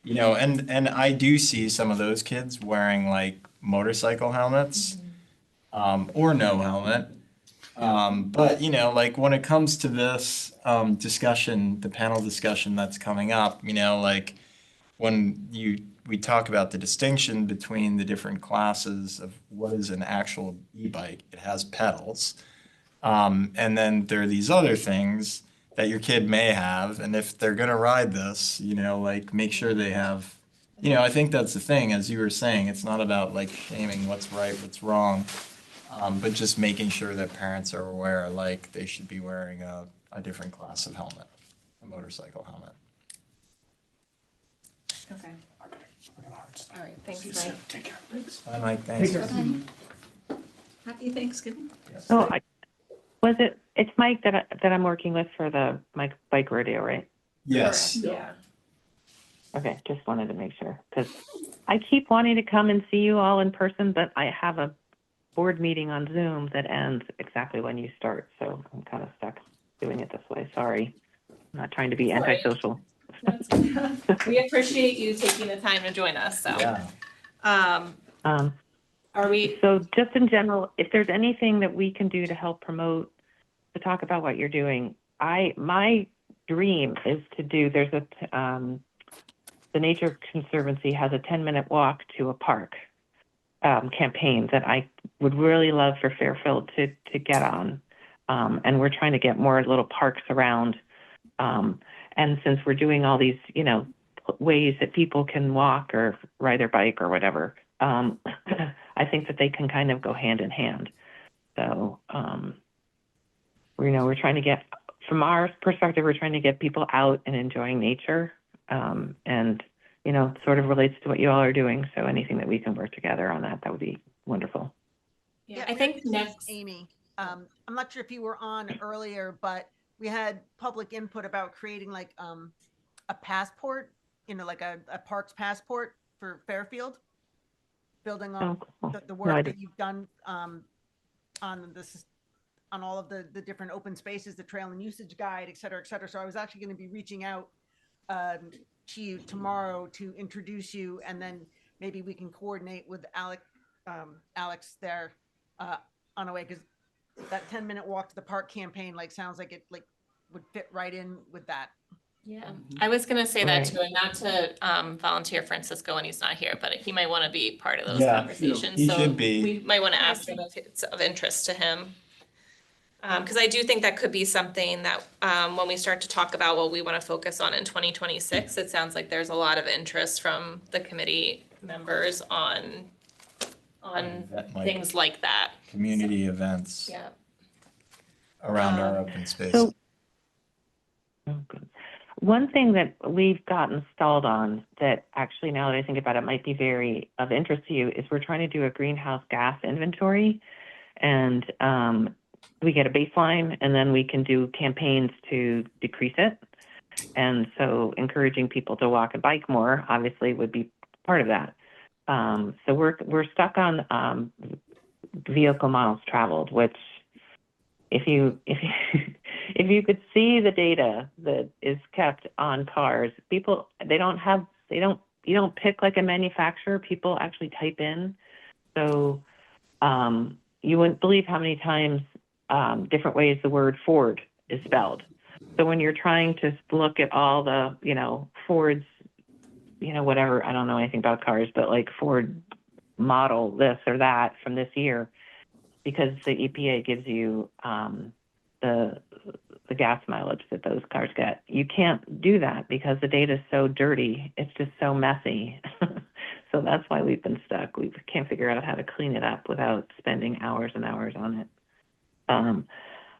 you know, and I do see some of those kids wearing like motorcycle helmets, or no helmet. But you know, like when it comes to this discussion, the panel discussion that's coming up, you know, like when we talk about the distinction between the different classes of what is an actual e-bike, it has pedals. And then there are these other things that your kid may have, and if they're gonna ride this, you know, like make sure they have, you know, I think that's the thing, as you were saying, it's not about like shaming what's right, what's wrong, but just making sure that parents are aware, like they should be wearing a different class of helmet, a motorcycle helmet. Okay. All right, thanks, Mike. Take care. Bye, Mike, thanks. Happy Thanksgiving. Oh, it's Mike that I'm working with for the bike rodeo, right? Yes. Yeah. Okay, just wanted to make sure, because I keep wanting to come and see you all in person, but I have a board meeting on Zoom that ends exactly when you start, so I'm kind of stuck doing it this way. Sorry, I'm not trying to be Sorry. antisocial. We appreciate you taking the time to join us, so. Yeah. Are we? So just in general, if there's anything that we can do to help promote, to talk about what you're doing, my dream is to do, the Nature Conservancy has a 10-minute walk to a park campaign that I would really love for Fairfield to get on. And we're trying to get more little parks around. And since we're doing all these, you know, ways that people can walk or ride their bike or whatever, I think that they can kind of go hand in hand. So, you know, we're trying to get, from our perspective, we're trying to get people out and enjoying nature. And, you know, sort of relates to what you all are doing. So anything that we can work together on that would be wonderful. Yeah, I think this is next. Amy. I'm not sure if you were on earlier, but we had public input about creating like a passport, you know, like a parks passport for Fairfield, building on the work that you've done on this, on all of the different open spaces, the trail and usage guide, et cetera, et cetera. So I was actually going to be reaching out to you tomorrow to introduce you, and then maybe we can coordinate with Alex there on a way, because that 10-minute walk to the park campaign sounds like it would fit right in with that. Yeah, I was gonna say that Right. too, and not to volunteer Francisco when he's not here, but he might want to be part of those Yeah, conversations. he So should be. we might want to ask him if it's of interest to him. Because I do think that could be something that when we start to talk about what we want to focus on in 2026, it sounds like there's a lot of interest from the committee members on Like things like that. community events Yeah. around our open space. So, oh, good. One thing that we've gotten stalled on that actually, now that I think about it, might be very of interest to you is we're trying to do a greenhouse gas inventory, and we get a baseline, and then we can do campaigns to decrease it. And so, encouraging people to walk and bike more obviously would be part of that. So we're stuck on vehicle miles traveled, which if you if you could see the data that is kept on cars, people you don't pick like a manufacturer, people actually type in. So you wouldn't believe how many times different ways the word Ford is spelled. So when you're trying to look at all the, Ford's, whatever, I don't know anything about cars, but like Ford model this or that from this year, because the EPA gives you the gas mileage that those cars get. You can't do that because the data is so dirty. It's just so messy. So that's why we've been stuck. We can't figure out how to clean it up without spending hours and hours on it.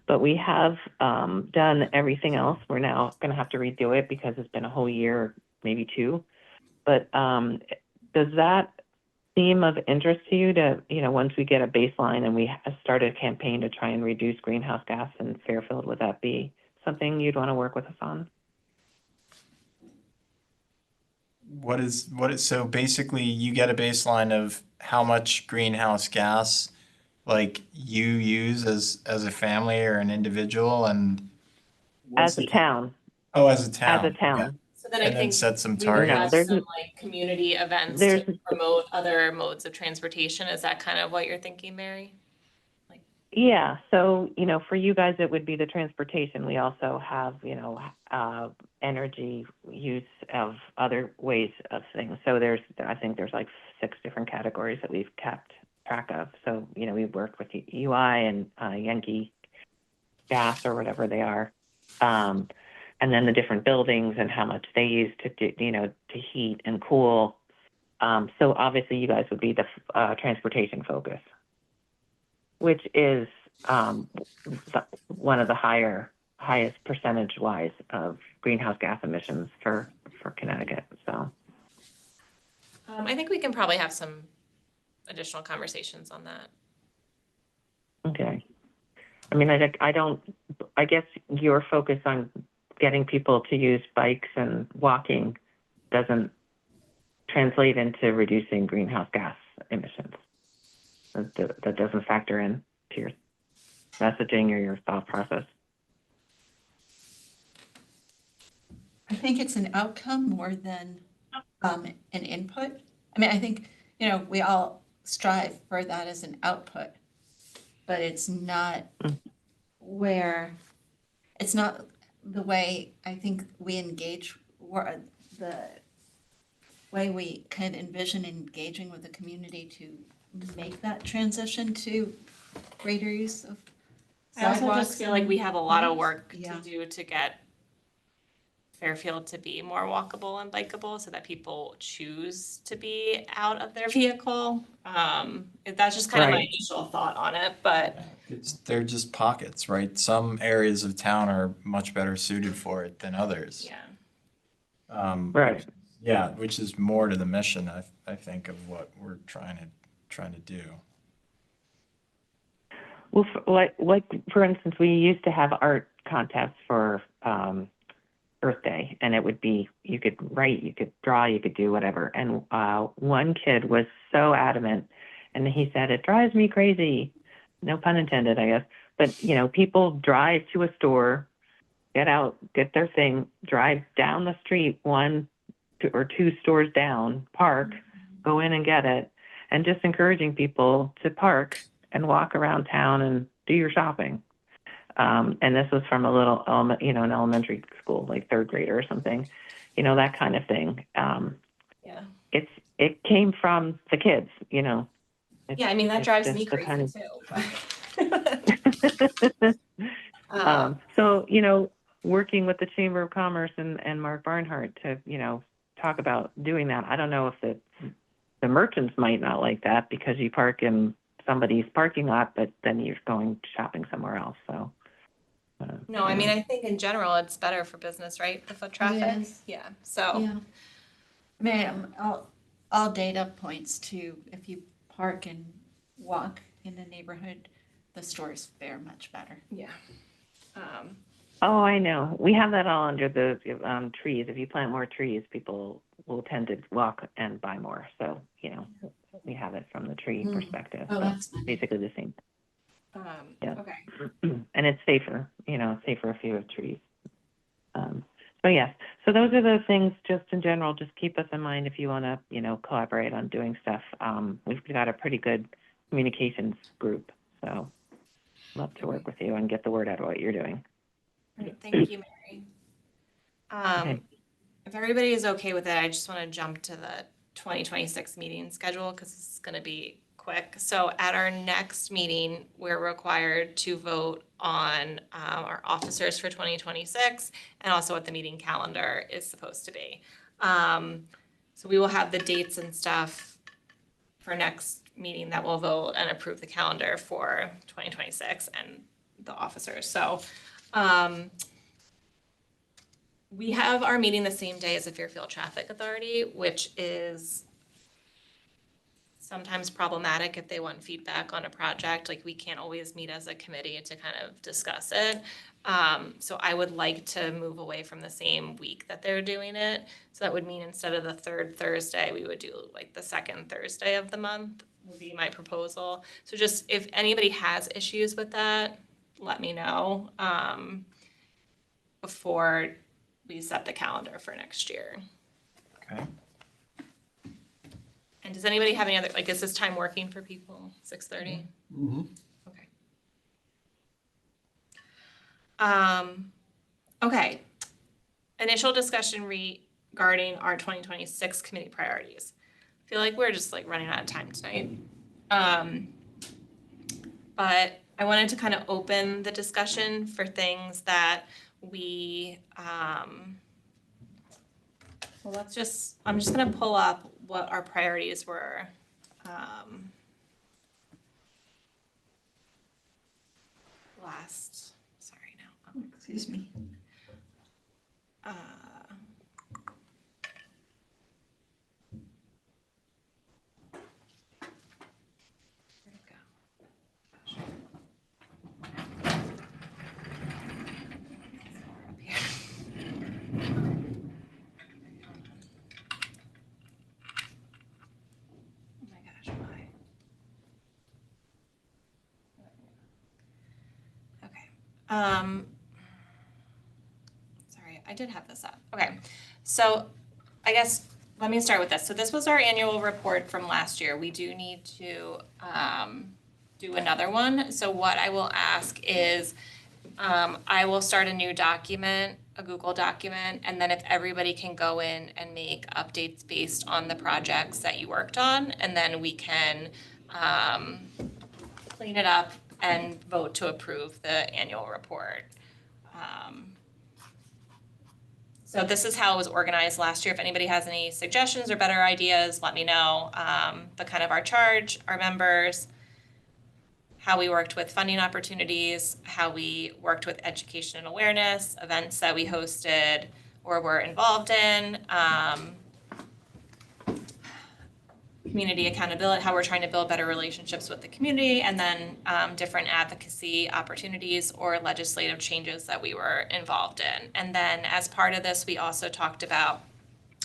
But we have done everything else. We're now going to have to redo it because it's been a whole year, maybe two. But does that seem of interest to you to, once we get a baseline and we start a campaign to try and reduce greenhouse gas in Fairfield, would that be something you'd want to work with us on? So basically you get a baseline of how much greenhouse gas like you use as a family or an individual, and As a town. Oh, as a town. As a town. Okay. So then I And then think set some we would have targets. some like community events to promote other modes of transportation. Is that kind of what you're thinking, Mary? Yeah. So, for you guys, it would be the transportation. We also have, energy use of other ways of things. So I think there's like 6 different categories that we've kept track of. So, we work with UI and Yankee Gas or whatever they are. And then the different buildings and how much they use to do, to heat and cool. So obviously you guys would be the transportation focus, which is one of the highest percentage-wise of greenhouse gas emissions for Connecticut. So I think we can probably have some additional conversations on that. Okay. I mean, I guess your focus on getting people to use bikes and walking doesn't translate into reducing greenhouse gas emissions. That doesn't factor in to your messaging or your thought process. I think it's an outcome more than an input. I mean, I think, we all strive for that as an output, but it's not it's not the way I think we engage, the way we kind of envision engaging with the community to make that transition to greater use of I also sidewalks. just feel like we have a lot of work Yeah. to do to get Fairfield to be more walkable and bikeable so that people choose to be out of their vehicle. That's just kind of my Right. initial thought on it, but They're just pockets, right? Some areas of town are much better suited for it than others. yeah. Right. Yeah, which is more to the mission, I think, of what we're trying to do. Well, for instance, we used to have art contests for Earth Day, and it would be, you could write, you could draw, you could do whatever. And one kid was so adamant, and he said, "It drives me crazy." No pun intended, I guess. But, people drive to a store, get out, get their thing, drive down the street 1 or 2 stores down, park, go in and get it, and just encouraging people to park and walk around town and do your shopping. And this was from a little an elementary school, like third grader or something, that kind of thing. Yeah. It came from the kids, Yeah, I mean, that it's drives just me the kind crazy of- too. but- So, working with the Chamber of Commerce and Mark Barnhart to, talk about doing that. I don't know if the merchants might not like that because you park in somebody's parking lot, but then you're going shopping somewhere else. So. No, I mean, I think in general, it's better for business, right? The foot traffic. is. Yeah, so. Yeah. I mean, all data points to if you park and walk in the neighborhood, the stores fare much better. Yeah. Oh, I know. We have that all under the trees. If you plant more trees, people will tend to walk and buy more. So, we have it from the tree perspective. Oh, So that's nice. basically the same. Yeah. Okay. And it's safer, safer if you have trees. So yes, so those are the things just in general, just keep us in mind if you want to, collaborate on doing stuff. We've got a pretty good communications group, so love to work with you and get the word out of what you're doing. Great, thank you, Mary. Okay. If everybody is okay with it, I just want to jump to the 2026 meeting schedule because it's going to be quick. So at our next meeting, we're required to vote on our officers for 2026 and also what the meeting calendar is supposed to be. So we will have the dates and stuff for next meeting that will vote and approve the calendar for 2026 and the officers. So we have our meeting the same day as the Fairfield Traffic Authority, which is sometimes problematic if they want feedback on a project. Like, we can't always meet as a committee to kind of discuss it. So I would like to move away from the same week that they're doing it. So that would mean instead of the third Thursday, we would do like the second Thursday of the month would be my proposal. So just if anybody has issues with that, let me know before we set the calendar for next year. Okay. And does anybody have any other, like, is this time working for people, 6:30? Mm-hmm. Okay. Okay. Initial discussion regarding our 2026 committee priorities. I feel like we're just like running out of time tonight. But I wanted to kind of open the discussion for things that we, well, I'm just gonna pull up what our priorities were. Sorry now. Excuse me. Where'd it go? Up here. Oh my gosh, why? Okay. Sorry, I did have this up. Okay, so I guess let me start with this. So this was our annual report from last year. We do need to do another one. So what I will ask is I will start a new document, a Google document, and then if everybody can go in and make updates based on the projects that you worked on, and then we can clean it up and vote to approve the annual report. So this is how it was organized last year. If anybody has any suggestions or better ideas, let me know. But kind of our charge, our members, how we worked with funding opportunities, how we worked with education and awareness, events that we hosted or were involved in, community accountability, how we're trying to build better relationships with the community, and then different advocacy opportunities or legislative changes that we were involved in. And then as part of this, we also talked about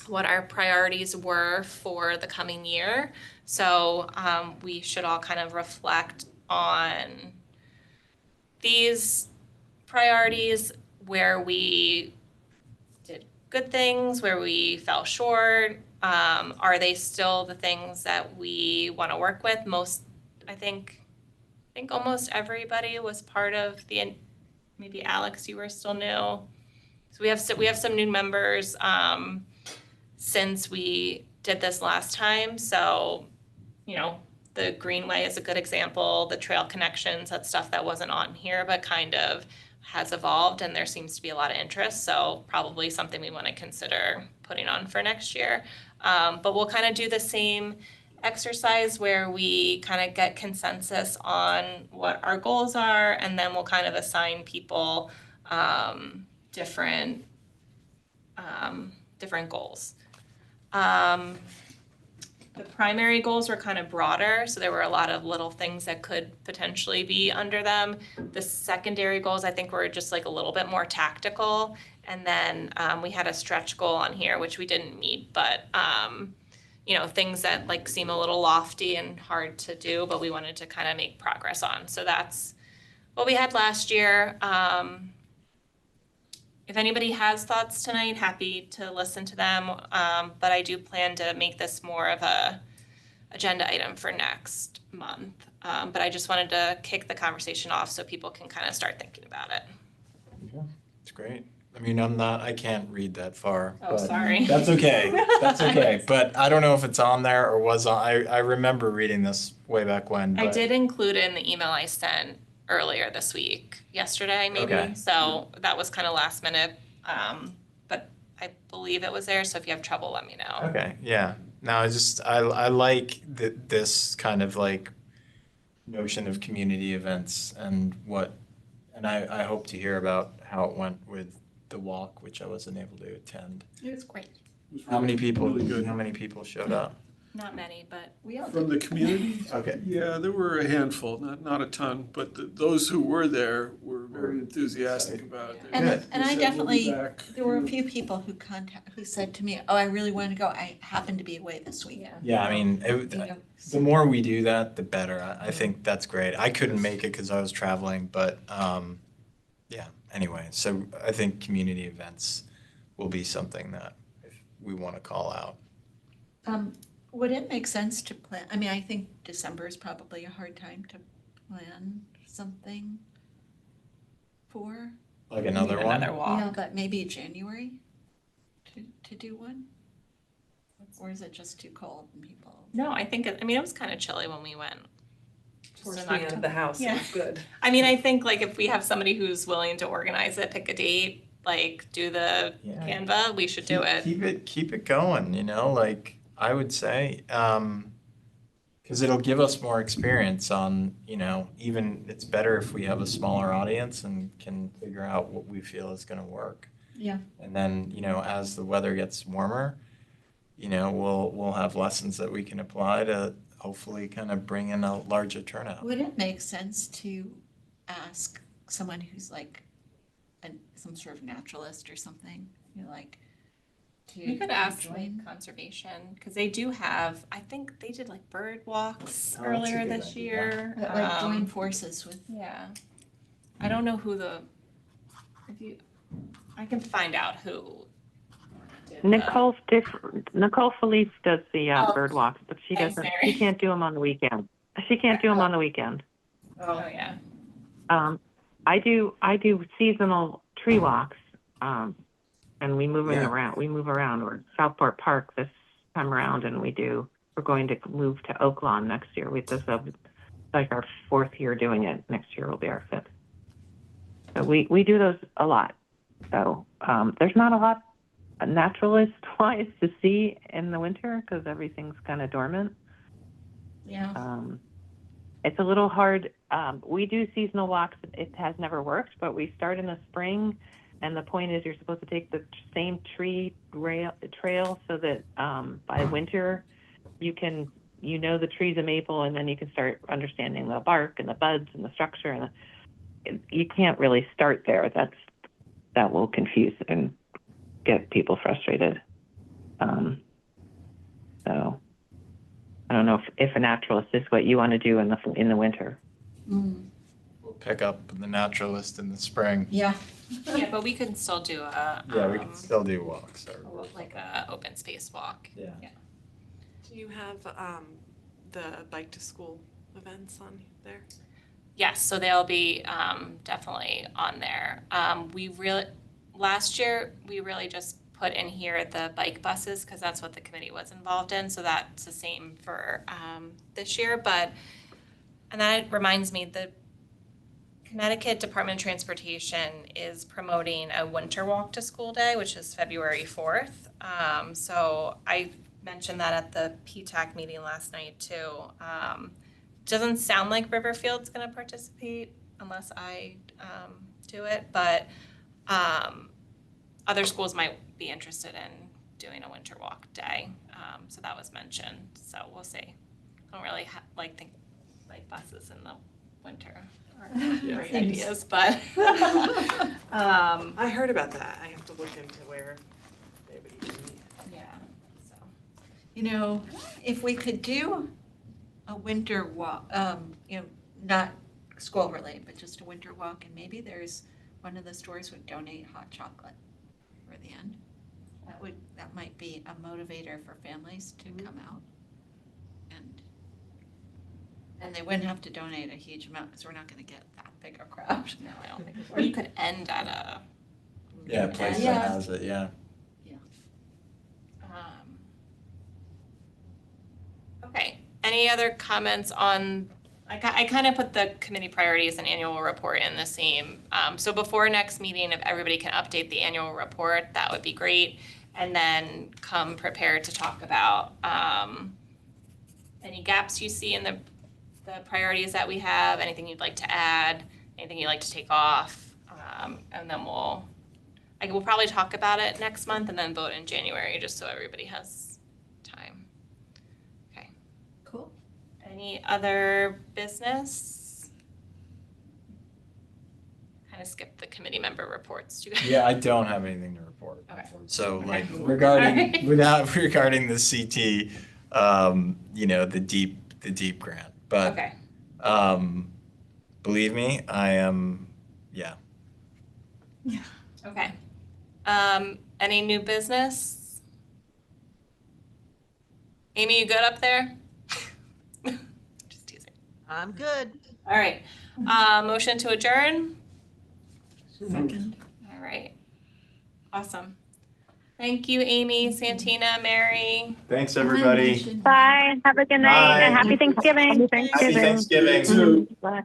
what our priorities were for the coming year. So we should all kind of reflect on these priorities, where we did good things, where we fell short. Are they still the things that we want to work with? I think almost everybody was part of the maybe Alex, you were still new. So we have some new members since we did this last time. So, you know, the Greenway is a good example. The trail connections, that's stuff that wasn't on here, but kind of has evolved, and there seems to be a lot of interest. So probably something we want to consider putting on for next year. But we'll kind of do the same exercise where we kind of get consensus on what our goals are, and then we'll kind of assign people different goals. The primary goals were kind of broader, so there were a lot of little things that could potentially be under them. The secondary goals, I think, were just like a little bit more tactical. And then we had a stretch goal on here, which we didn't meet, but you know, things that like seem a little lofty and hard to do, but we wanted to kind of make progress on. So that's what we had last year. If anybody has thoughts tonight, happy to listen to them. But I do plan to make this more of a agenda item for next month. But I just wanted to kick the conversation off so people can kind of start thinking about it. Okay, that's great. I mean, I can't read that far. Oh, but sorry. That's okay. That's okay. But I don't know if it's on there or was on. I remember reading this way back when. I but- did include it in the email I sent earlier this week, yesterday maybe. Okay. So that was kind of last minute, but I believe it was there. So if you have trouble, let me know. Okay, yeah. No, I like this kind of like notion of community events and I hope to hear about how it went with the walk, which I wasn't able to attend. It was great. How many people? Really good. How many people showed up? Not many, but we all From the community? Okay. Yeah, there were a handful, not a ton, but those who were there were very enthusiastic about it. They And, Good. and I said, "We'll be definitely, back." there were a few people who said to me, oh, I really want to go. I happen to be away this week. yeah. Yeah, I mean, You know, the more we do that, the better. I think that's great. I couldn't make it because I was traveling, but yeah. Anyway, so I think community events will be something that we want to call out. Would it make sense to plan? I mean, I think December is probably a hard time to plan something for. Like another one. Another walk. Yeah, but maybe January to do one? Or is it just too cold and people? No, I think it was kind of chilly when we went. Just Towards in the end of October. the house, Yeah. it's good. I mean, I think like if we have somebody who's willing to organize it, pick a date, like do the Yeah. Canva, we should do it. Keep it going, like I would say, because it'll give us more experience on, even it's better if we have a smaller audience and can figure out what we feel is going to work. Yeah. And then, as the weather gets warmer, we'll have lessons that we can apply to hopefully kind of bring in a larger turnout. Would it make sense to ask someone who's like some sort of naturalist or something, like to We could ask join? like conservation, because they do have, I think they did like bird walks Oh, that's a earlier good this idea. year. Like join forces with. Yeah. I don't know who I can find out who. did the- Nicole Felice does the Oh. bird walks, but she Thanks, doesn't. Mary. She can't do them on the weekend. She can't do them on the weekend. Oh, yeah. I do seasonal tree walks, and we move Yeah. around. We move around. We're at Southport Park this time around, and we're going to move to Oaklawn next year. This is like our 4th year doing it. Next year will be our 5th. So we do those a lot. So there's not a lot naturalist-wise to see in the winter because everything's kind of dormant. Yeah. It's a little hard. We do seasonal walks. It has never worked, but we start in the spring, and the point is you're supposed to take the same trail so that by winter you can, the tree's a maple, and then you can start understanding the bark and the buds and the structure. And you can't really start there. That will confuse and get people frustrated. So I don't know if a naturalist is what you want to do in the winter. Mm. We'll pick up the naturalist in the spring. Yeah. Yeah, but we could still do a, Yeah, we can still do walks. like a open space walk. Yeah. Do you have the bike to school events on there? Yes, so they'll be definitely on there. Last year, we really just put in here the bike buses because that's what the committee was involved in. So that's the same for this year. And that reminds me, the Connecticut Department of Transportation is promoting a winter walk to school day, which is February 4th. So I mentioned that at the PTAC meeting last night too. Doesn't sound like Riverfield's going to participate unless I do it, but other schools might be interested in doing a winter walk day. So that was mentioned. So we'll see. I don't really think like buses in the winter are great ideas, but I heard about that. I have to look into where they would even meet. yeah. So You know, if we could do a winter walk, not school related, but just a winter walk, and maybe there's one of the stores would donate hot chocolate for the end. That might be a motivator for families to come out. And they wouldn't have to donate a huge amount because we're not gonna get that big a crowd. no, I don't think. Or you could end at a Yeah, place Yeah. that has it, yeah. Okay, any other comments on, I kind of put the committee priorities and annual report in the same. So before next meeting, if everybody can update the annual report, that would be great. And then come prepared to talk about any gaps you see in the priorities that we have, anything you'd like to add, anything you'd like to take off. And then we'll probably talk about it next month and then vote in January, just so everybody has time. Okay. Cool. Any other business? Kind of skipped the committee member reports. Do you guys? Yeah, I don't have anything to report. Okay. So like Okay. regarding the CT, the deep grant, but Okay. believe me, I am, yeah. Okay. Any new business? Amy, you good up there? Just teasing. I'm good. All right. Motion to adjourn? Second. All right. Awesome. Thank you, Amy, Santina, Mary. Thanks, everybody. Bye. Have a good night Bye. and happy Thanksgiving. Happy Thanksgiving. Bye.